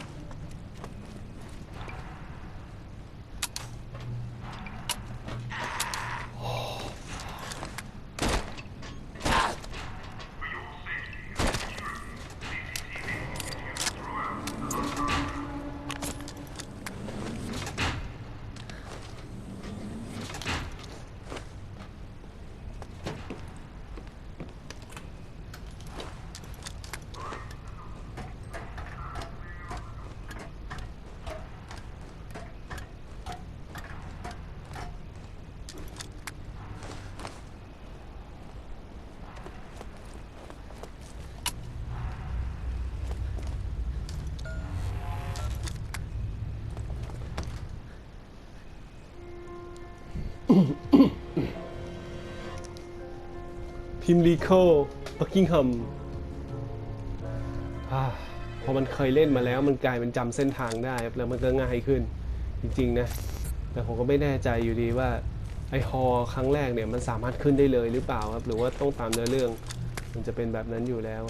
Speaker 1: พิมลีโคปักกิ้งฮัมพอมันเคยเล่นมาแล้วมันกลายเป็นจำเส้นทางได้แล้วมันก็ง่ายขึ้นจริงๆนะแต่ผมก็ไม่แน่ใจอยู่ดีว่าไอฮอครั้งแรกเนี่ยมันสามารถขึ้นได้เลยหรือเปล่าครับหรือว่าต้องตามเนื้อเรื่องมันจะเป็นแบบนั้นอยู่แล้ว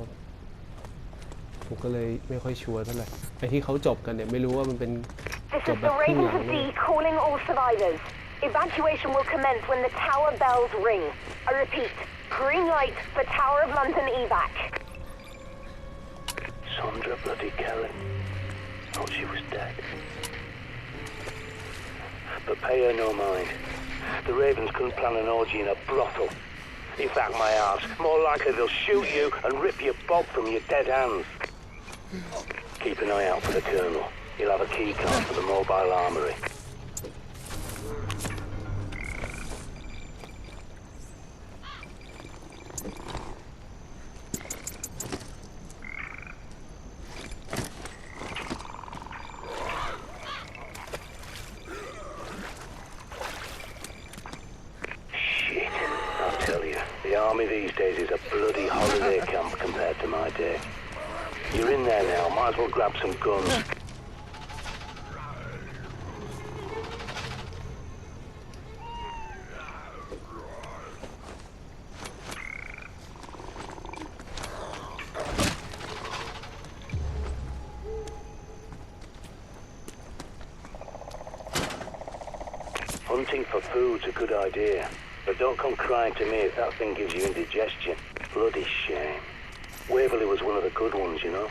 Speaker 1: ผมก็เลยไม่ค่อยชัวร์เท่าไหร่ไอที่เขาจบกันเนี่ยไม่รู้ว่ามันเป็นจบแบบครึ่งหลัง
Speaker 7: Evacuation will commence when the tower bells ring. I repeat, green light for Tower of London evac.
Speaker 3: Sandra bloody Kelly. Thought she was dead. But pay her no mind. The Ravens couldn't plan an orgy in a brothel. In fact, my ass, more likely they'll shoot you and rip your bob from your dead hands. Keep an eye out for the Colonel. He'll have a key card for the mobile armory. The army these days is a bloody holiday camp compared to my day. You're in there now, might as well grab some guns. Hunting for food's a good idea, but don't come crying to me if that thing gives you indigestion. Bloody shame. Waverley was one of the good ones, you know.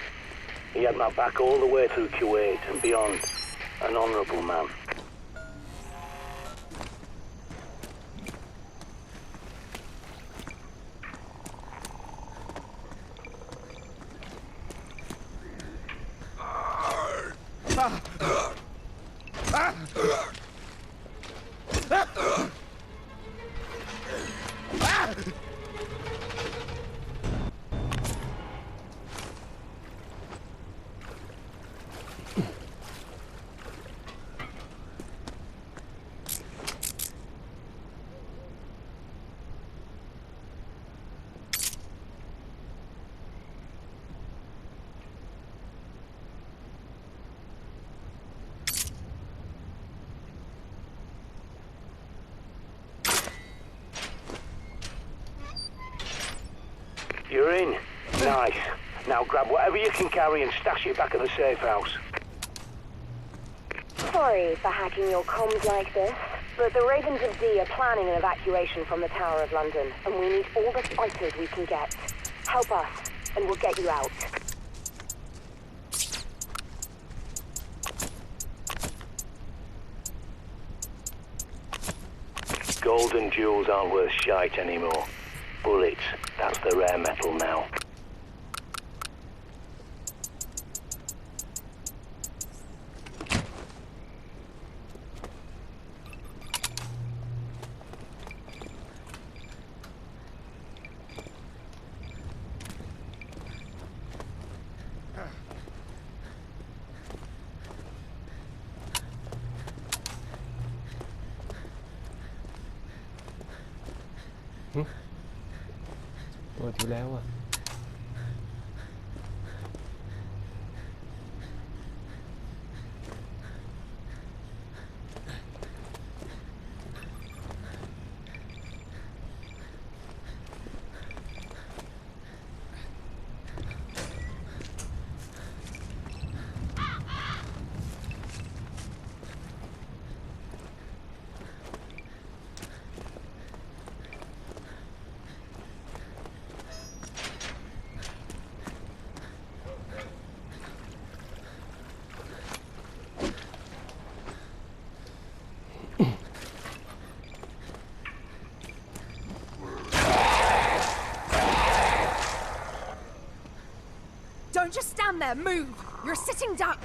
Speaker 3: He had my back all the way through Kuwait and beyond. An honourable man. You're in. Nice. Now grab whatever you can carry and stash it back at the safe house.
Speaker 7: Sorry for hacking your comms like this, but the Ravens of D are planning an evacuation from the Tower of London, and we need all the fighters we can get. Help us, and we'll get you out.
Speaker 3: Gold and jewels aren't worth shite anymore. Bullets, that's the rare metal now.
Speaker 1: Hmm? เปิดอยู่แล้วอ่ะ
Speaker 2: Don't just stand there, move! You're a sitting duck!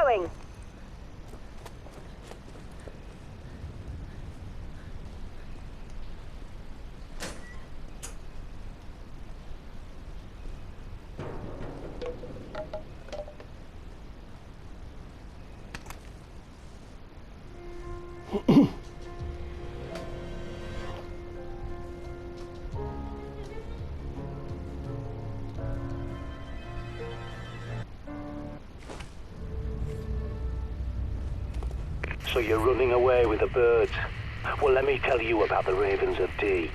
Speaker 7: going?
Speaker 3: So you're running away with the birds. Well, let me tell you about the ravens of D.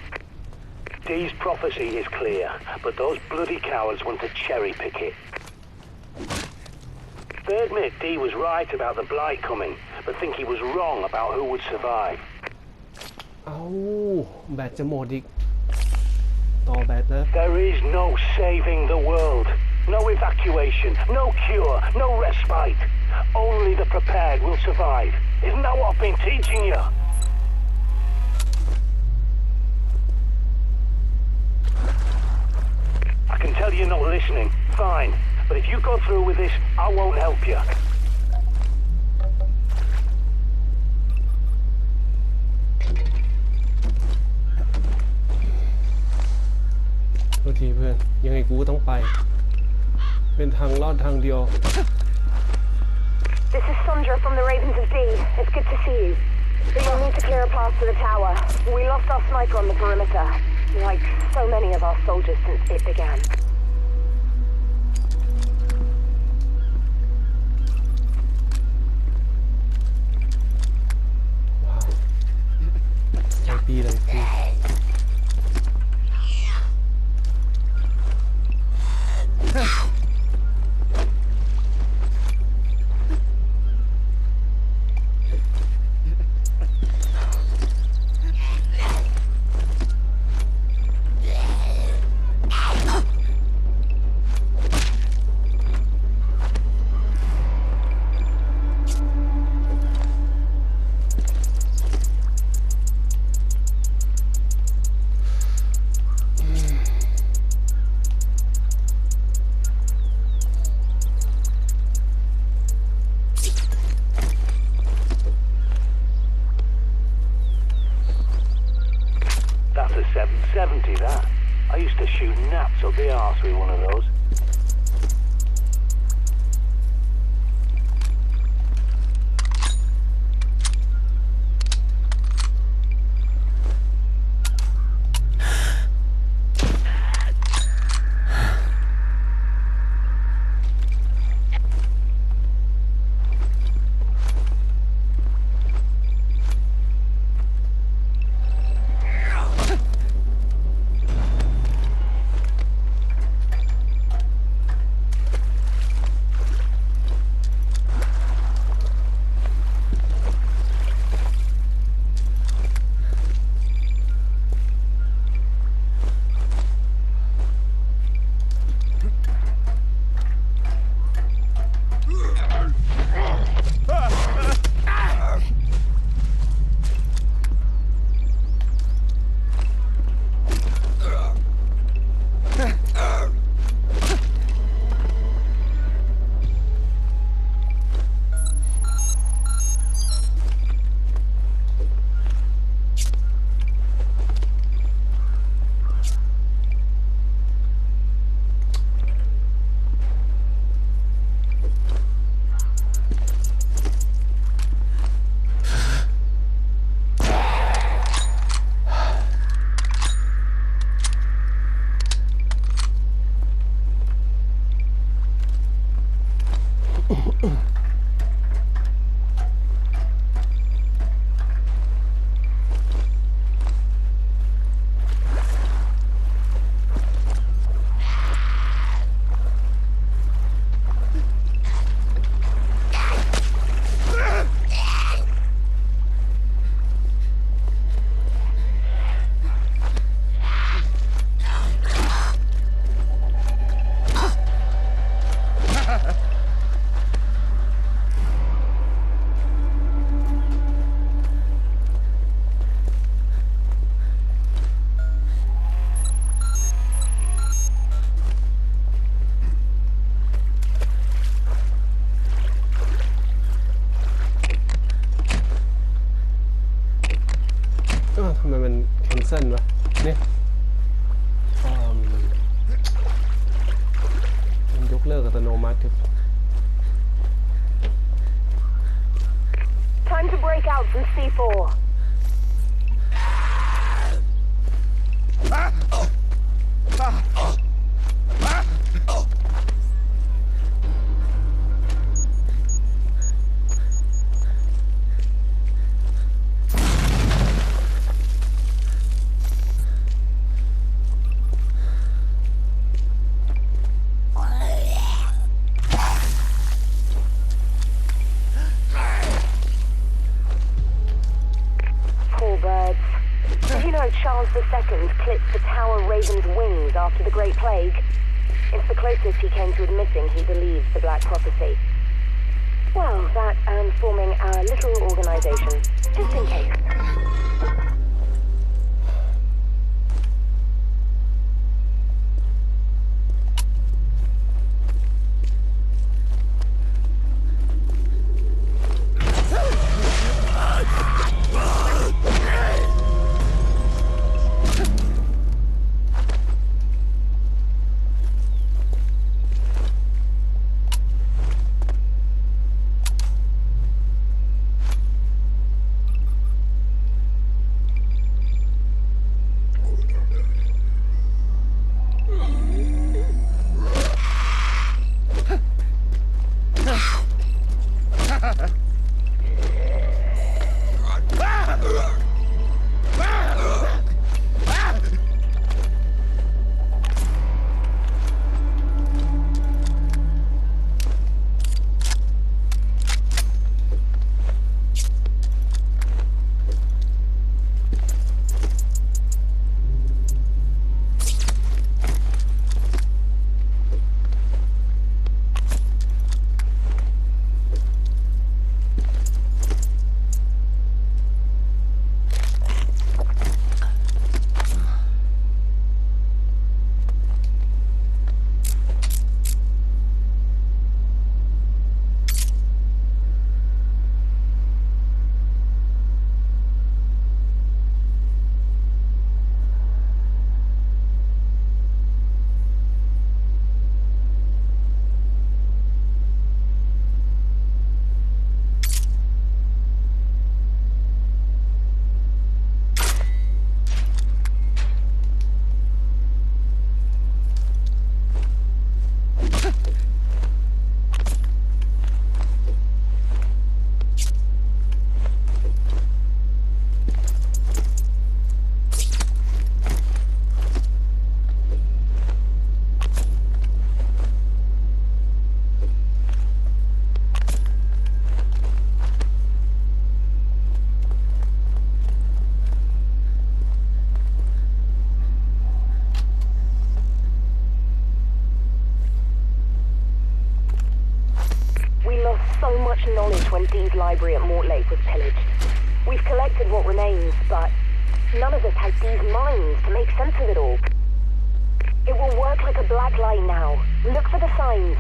Speaker 3: D's prophecy is clear, but those bloody cowards want to cherry-pick it. They admit D was right about the blight coming, but think he was wrong about who would survive.
Speaker 1: เอาแบตจะหมดอีกต่อแบตแล้ว
Speaker 3: There is no saving the world. No evacuation, no cure, no respite. Only the prepared will survive. Isn't that what I've been teaching you? I can tell you're not listening. Fine. But if you go through with this, I won't help you.
Speaker 1: โทษทีเพื่อนยังไงกูก็ต้องไปเป็นทางลอดทางเดียว
Speaker 7: This is Sandra from the Ravens of D. It's good to see you. But you'll need to clear a path to the tower. We lost our sniper on the perimeter, like so many of our soldiers since it began.
Speaker 1: ว้าวใจปีเลยพี่
Speaker 3: 770, that. I used to shoot naps up the arse with one of those.
Speaker 1: กเลิกอัตโนมัติครับ
Speaker 7: Time to break out from C4. Charles II clipped the Tower Raven's wings after the Great Plague. It's the closest he came to admitting he believes the Black Prophecy. Well, that and forming our little organization, just in case. Knowledge when Dee's library at Mortlake was pillaged. We've collected what remains, but none of us has Dee's minds to make sense of it all. It will work like a black light now. Look for the signs.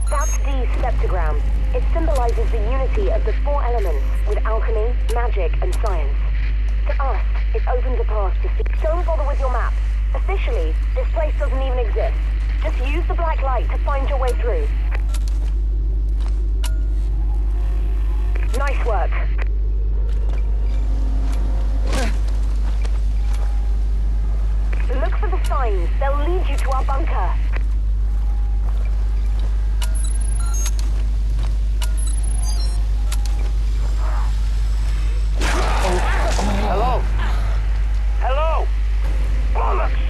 Speaker 7: That's Dee's septogram. It symbolizes the unity of the four elements with alchemy, magic, and science. To us, it opens a path to see. Don't bother with your map. Officially, this place doesn't even exist. Just use the black light to find your way through. Nice work. Look for the signs. They'll lead you to our bunker.
Speaker 3: Hello? Hello? Bollocks!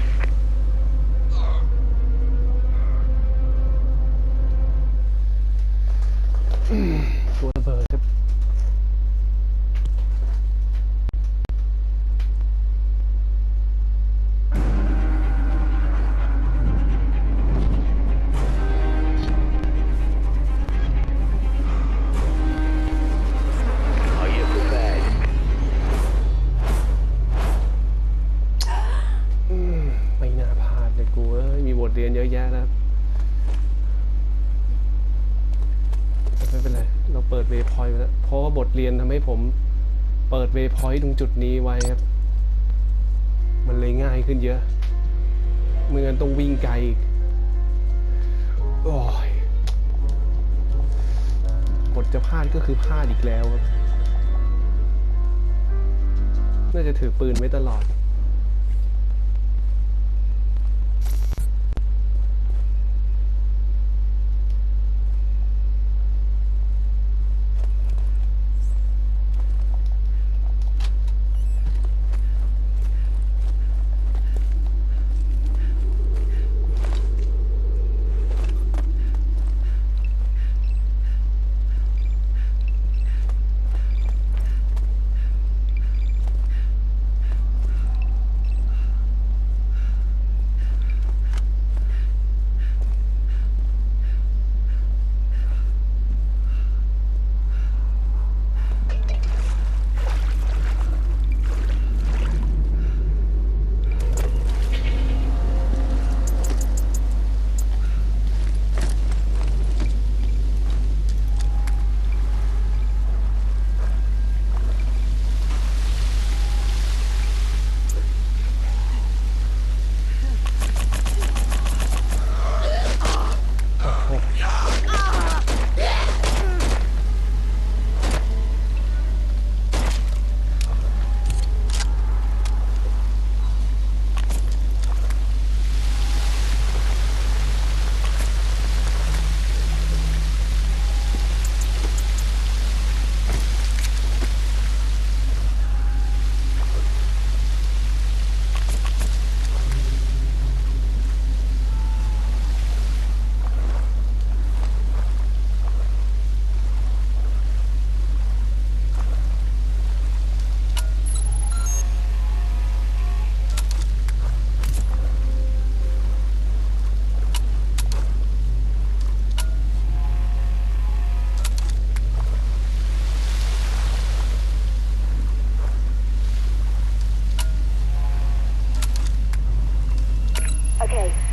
Speaker 1: ตัวระเบิดครับไม่น่าพลาดเลยกูมีบทเรียนเยอะแยะแล้วไม่เป็นไรเราเปิดเวย์พอยต์ไปแล้วเพราะว่าบทเรียนทำให้ผมเปิดเวย์พอยต์ตรงจุดนี้ไว้ครับมันเลยง่ายขึ้นเยอะ ไม่งั้นต้องวิ่งไกลโอ้ยบทจะพลาดก็คือพลาดอีกแล้วครับน่าจะถือปืนไว้ตลอด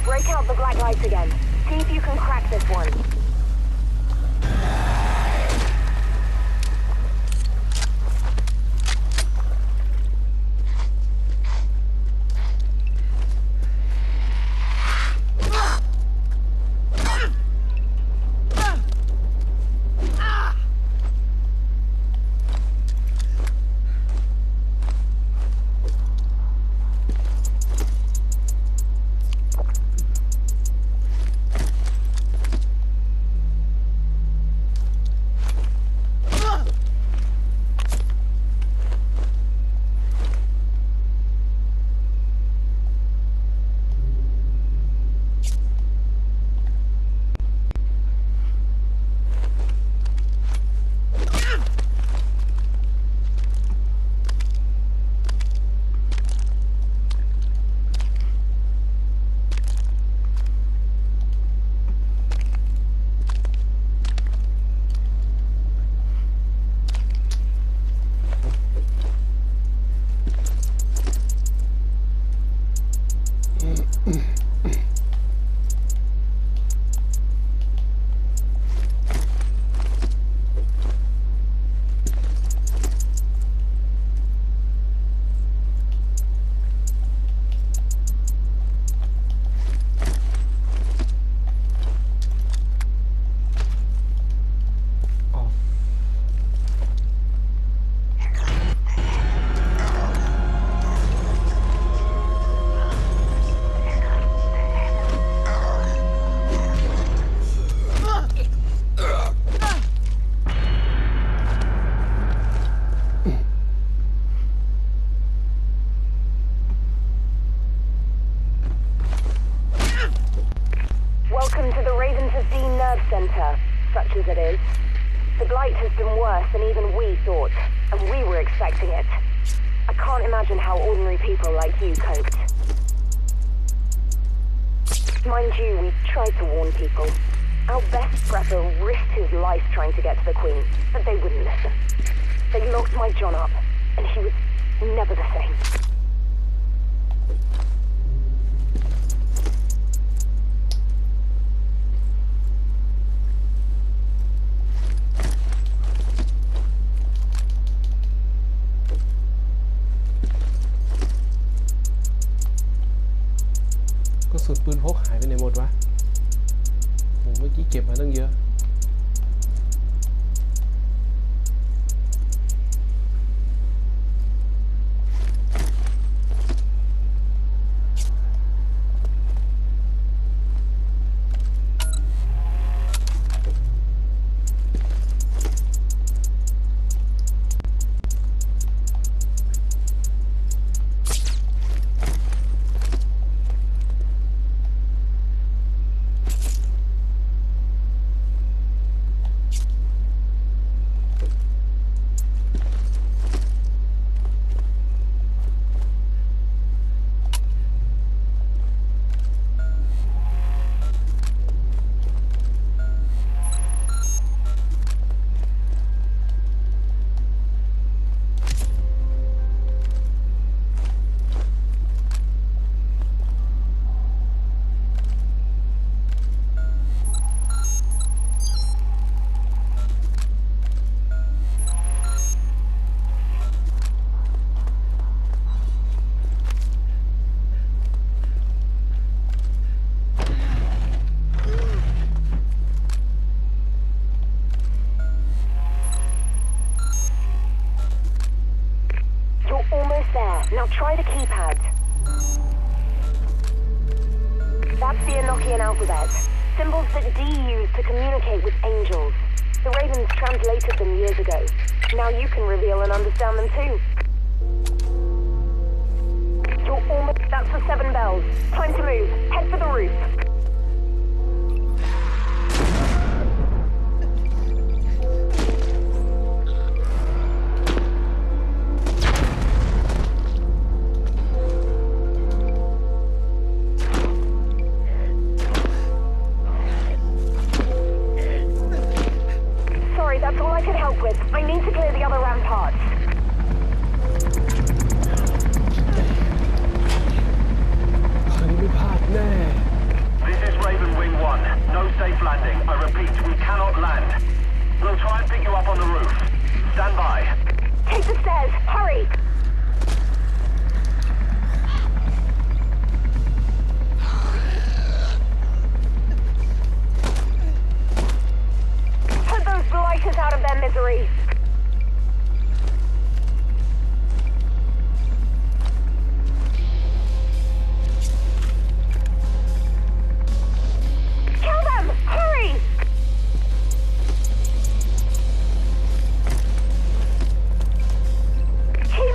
Speaker 7: Break out the black lights again. See if you can crack this one. Such as it is. The blight has been worse than even we thought, and we were expecting it. I can't imagine how ordinary people like you coped. Mind you, we tried to warn people. Our best prepper risked his life trying to get to the Queen, but they wouldn't listen. They locked my John up, and he was never the same.
Speaker 1: หายไปไหนหมดวะโหเมื่อกี้เก็บมาตั้งเยอะ
Speaker 7: Now try the keypad. That's the Enochian alphabet. Symbols that D used to communicate with angels. The Ravens translated them years ago. Now you can reveal and understand them too. You're almost... That's the 7 bells. Time to move. Head for the roof. I need to clear the other ramparts.
Speaker 1: ครั้งนี้ไม่พลาดแน่
Speaker 8: This is Raven Wing 1. No safe landing. I repeat, we cannot land. We'll try and pick you up on the roof. Stand by.
Speaker 7: Take the stairs. Hurry. Put those blighters out of their misery. You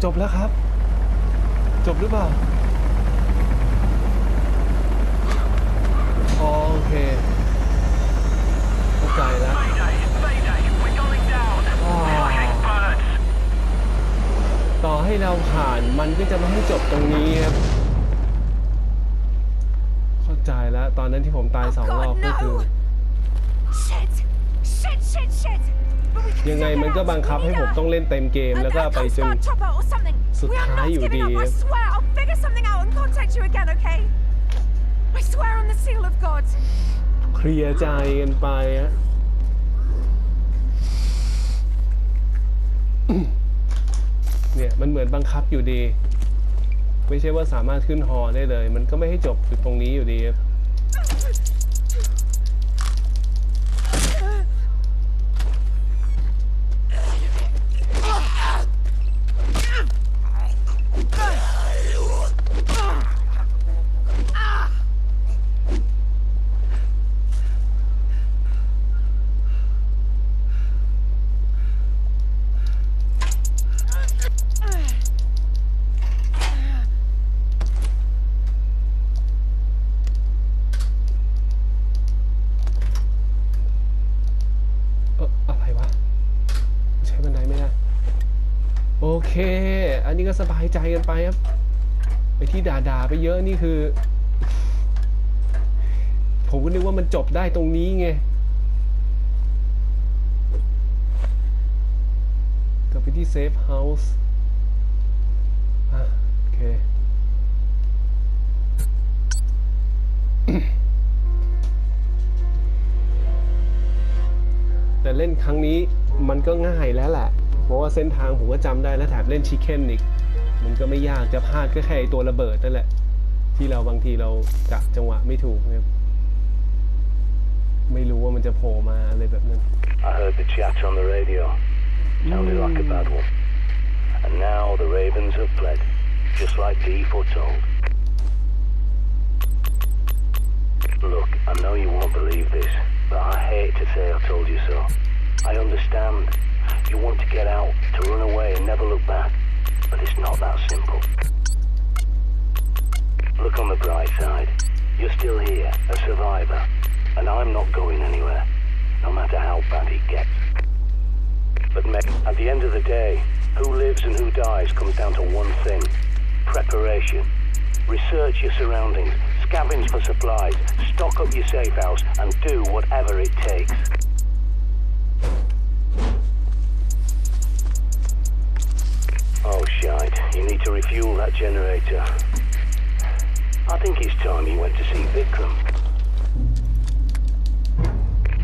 Speaker 1: จบแล้วครับจบหรือเปล่าโอเคเข้าใจแล้วต่อให้เราผ่านมันก็จะไม่ให้จบตรงนี้ครับเข้าใจแล้วตอนนั้นที่ผมตาย2 รอบก็คือยังไงมันก็บังคับให้ผมต้องเล่นเต็มเกมแล้วก็ไปจนสุดท้ายอยู่ดี
Speaker 7: seal of God.
Speaker 1: เคลียร์ใจกันไปฮะ เนี่ยมันเหมือนบังคับอยู่ดีไม่ใช่ว่าสามารถขึ้นฮอได้เลยมันก็ไม่ให้จบอยู่ตรงนี้อยู่ดีครับโอเคอันนี้ก็สบายใจกันไปครับไอ้ที่ด่าไปเยอะนี่คือผมก็นึกว่ามันจบได้ตรงนี้ไงกลับไปที่เซฟเฮาส์โอเค แต่เล่นครั้งนี้มันก็ง่ายแล้วแหละเพราะว่าเส้นทางผมก็จำได้แล้วแถมเล่นชิคเก้นอีกมันก็ไม่ยากจะพลาดก็แค่ตัวระเบิดนั่นแหละที่เราบางทีเรากะจังหวะไม่ถูกนะครับไม่รู้ว่ามันจะโผล่มาอะไรแบบนั้น
Speaker 3: I heard the chatter on the radio. Sounded like a bad one. And now the ravens have fled, just like Dee foretold. Look, I know you won't believe this, but I hate to say I told you so. I understand. You want to get out, to run away and never look back, but it's not that simple. Look on the bright side. You're still here, a survivor, and I'm not going anywhere, no matter how bad it gets. But at the end of the day, who lives and who dies comes down to one thing: preparation. Research your surroundings, scavenge for supplies, stock up your safe house, and do whatever it takes. Oh, shite. You need to refuel that generator. I think it's time you went to see Vikram.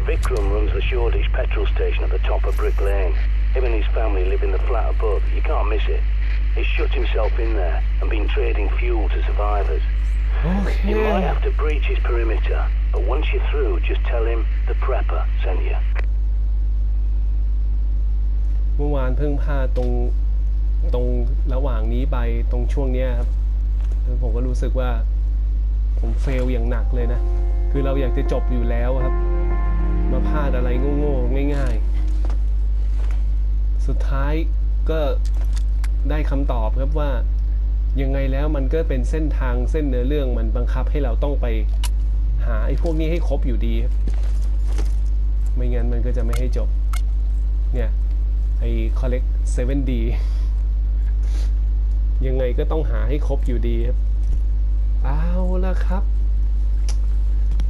Speaker 3: Vikram runs the Shoreditch petrol station at the top of Brick Lane. Him and his family live in the flat above. You can't miss it. He's shut himself in there and been trading fuel to survivors.
Speaker 1: Okay.
Speaker 3: You might have to breach his perimeter, but once you're through, just tell him the prepper sent you.
Speaker 1: เมื่อวานเพิ่งพลาดตรงระหว่างนี้ไปตรงช่วงนี้ครับผมก็รู้สึกว่าผมเฟลอย่างหนักเลยนะคือเราอยากจะจบอยู่แล้วครับมาพลาดอะไรโง่ๆง่ายๆสุดท้ายก็ได้คำตอบครับว่ายังไงแล้วมันก็เป็นเส้นทางเส้นเนื้อเรื่องมันบังคับให้เราต้องไปหาไอ้พวกนี้ให้ครบอยู่ดีครับไม่งั้นมันก็จะไม่ให้จบเนี่ยไอ้ collect 7D ยังไงก็ต้องหาให้ครบอยู่ดีครับเอาละครับ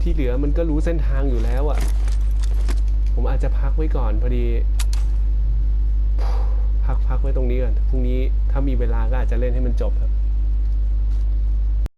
Speaker 1: ที่เหลือมันก็รู้เส้นทางอยู่แล้วอ่ะผมอาจจะพักไว้ก่อนพอดีพักไว้ตรงนี้ก่อนพรุ่งนี้ถ้ามีเวลาก็อาจจะเล่นให้มันจบครับ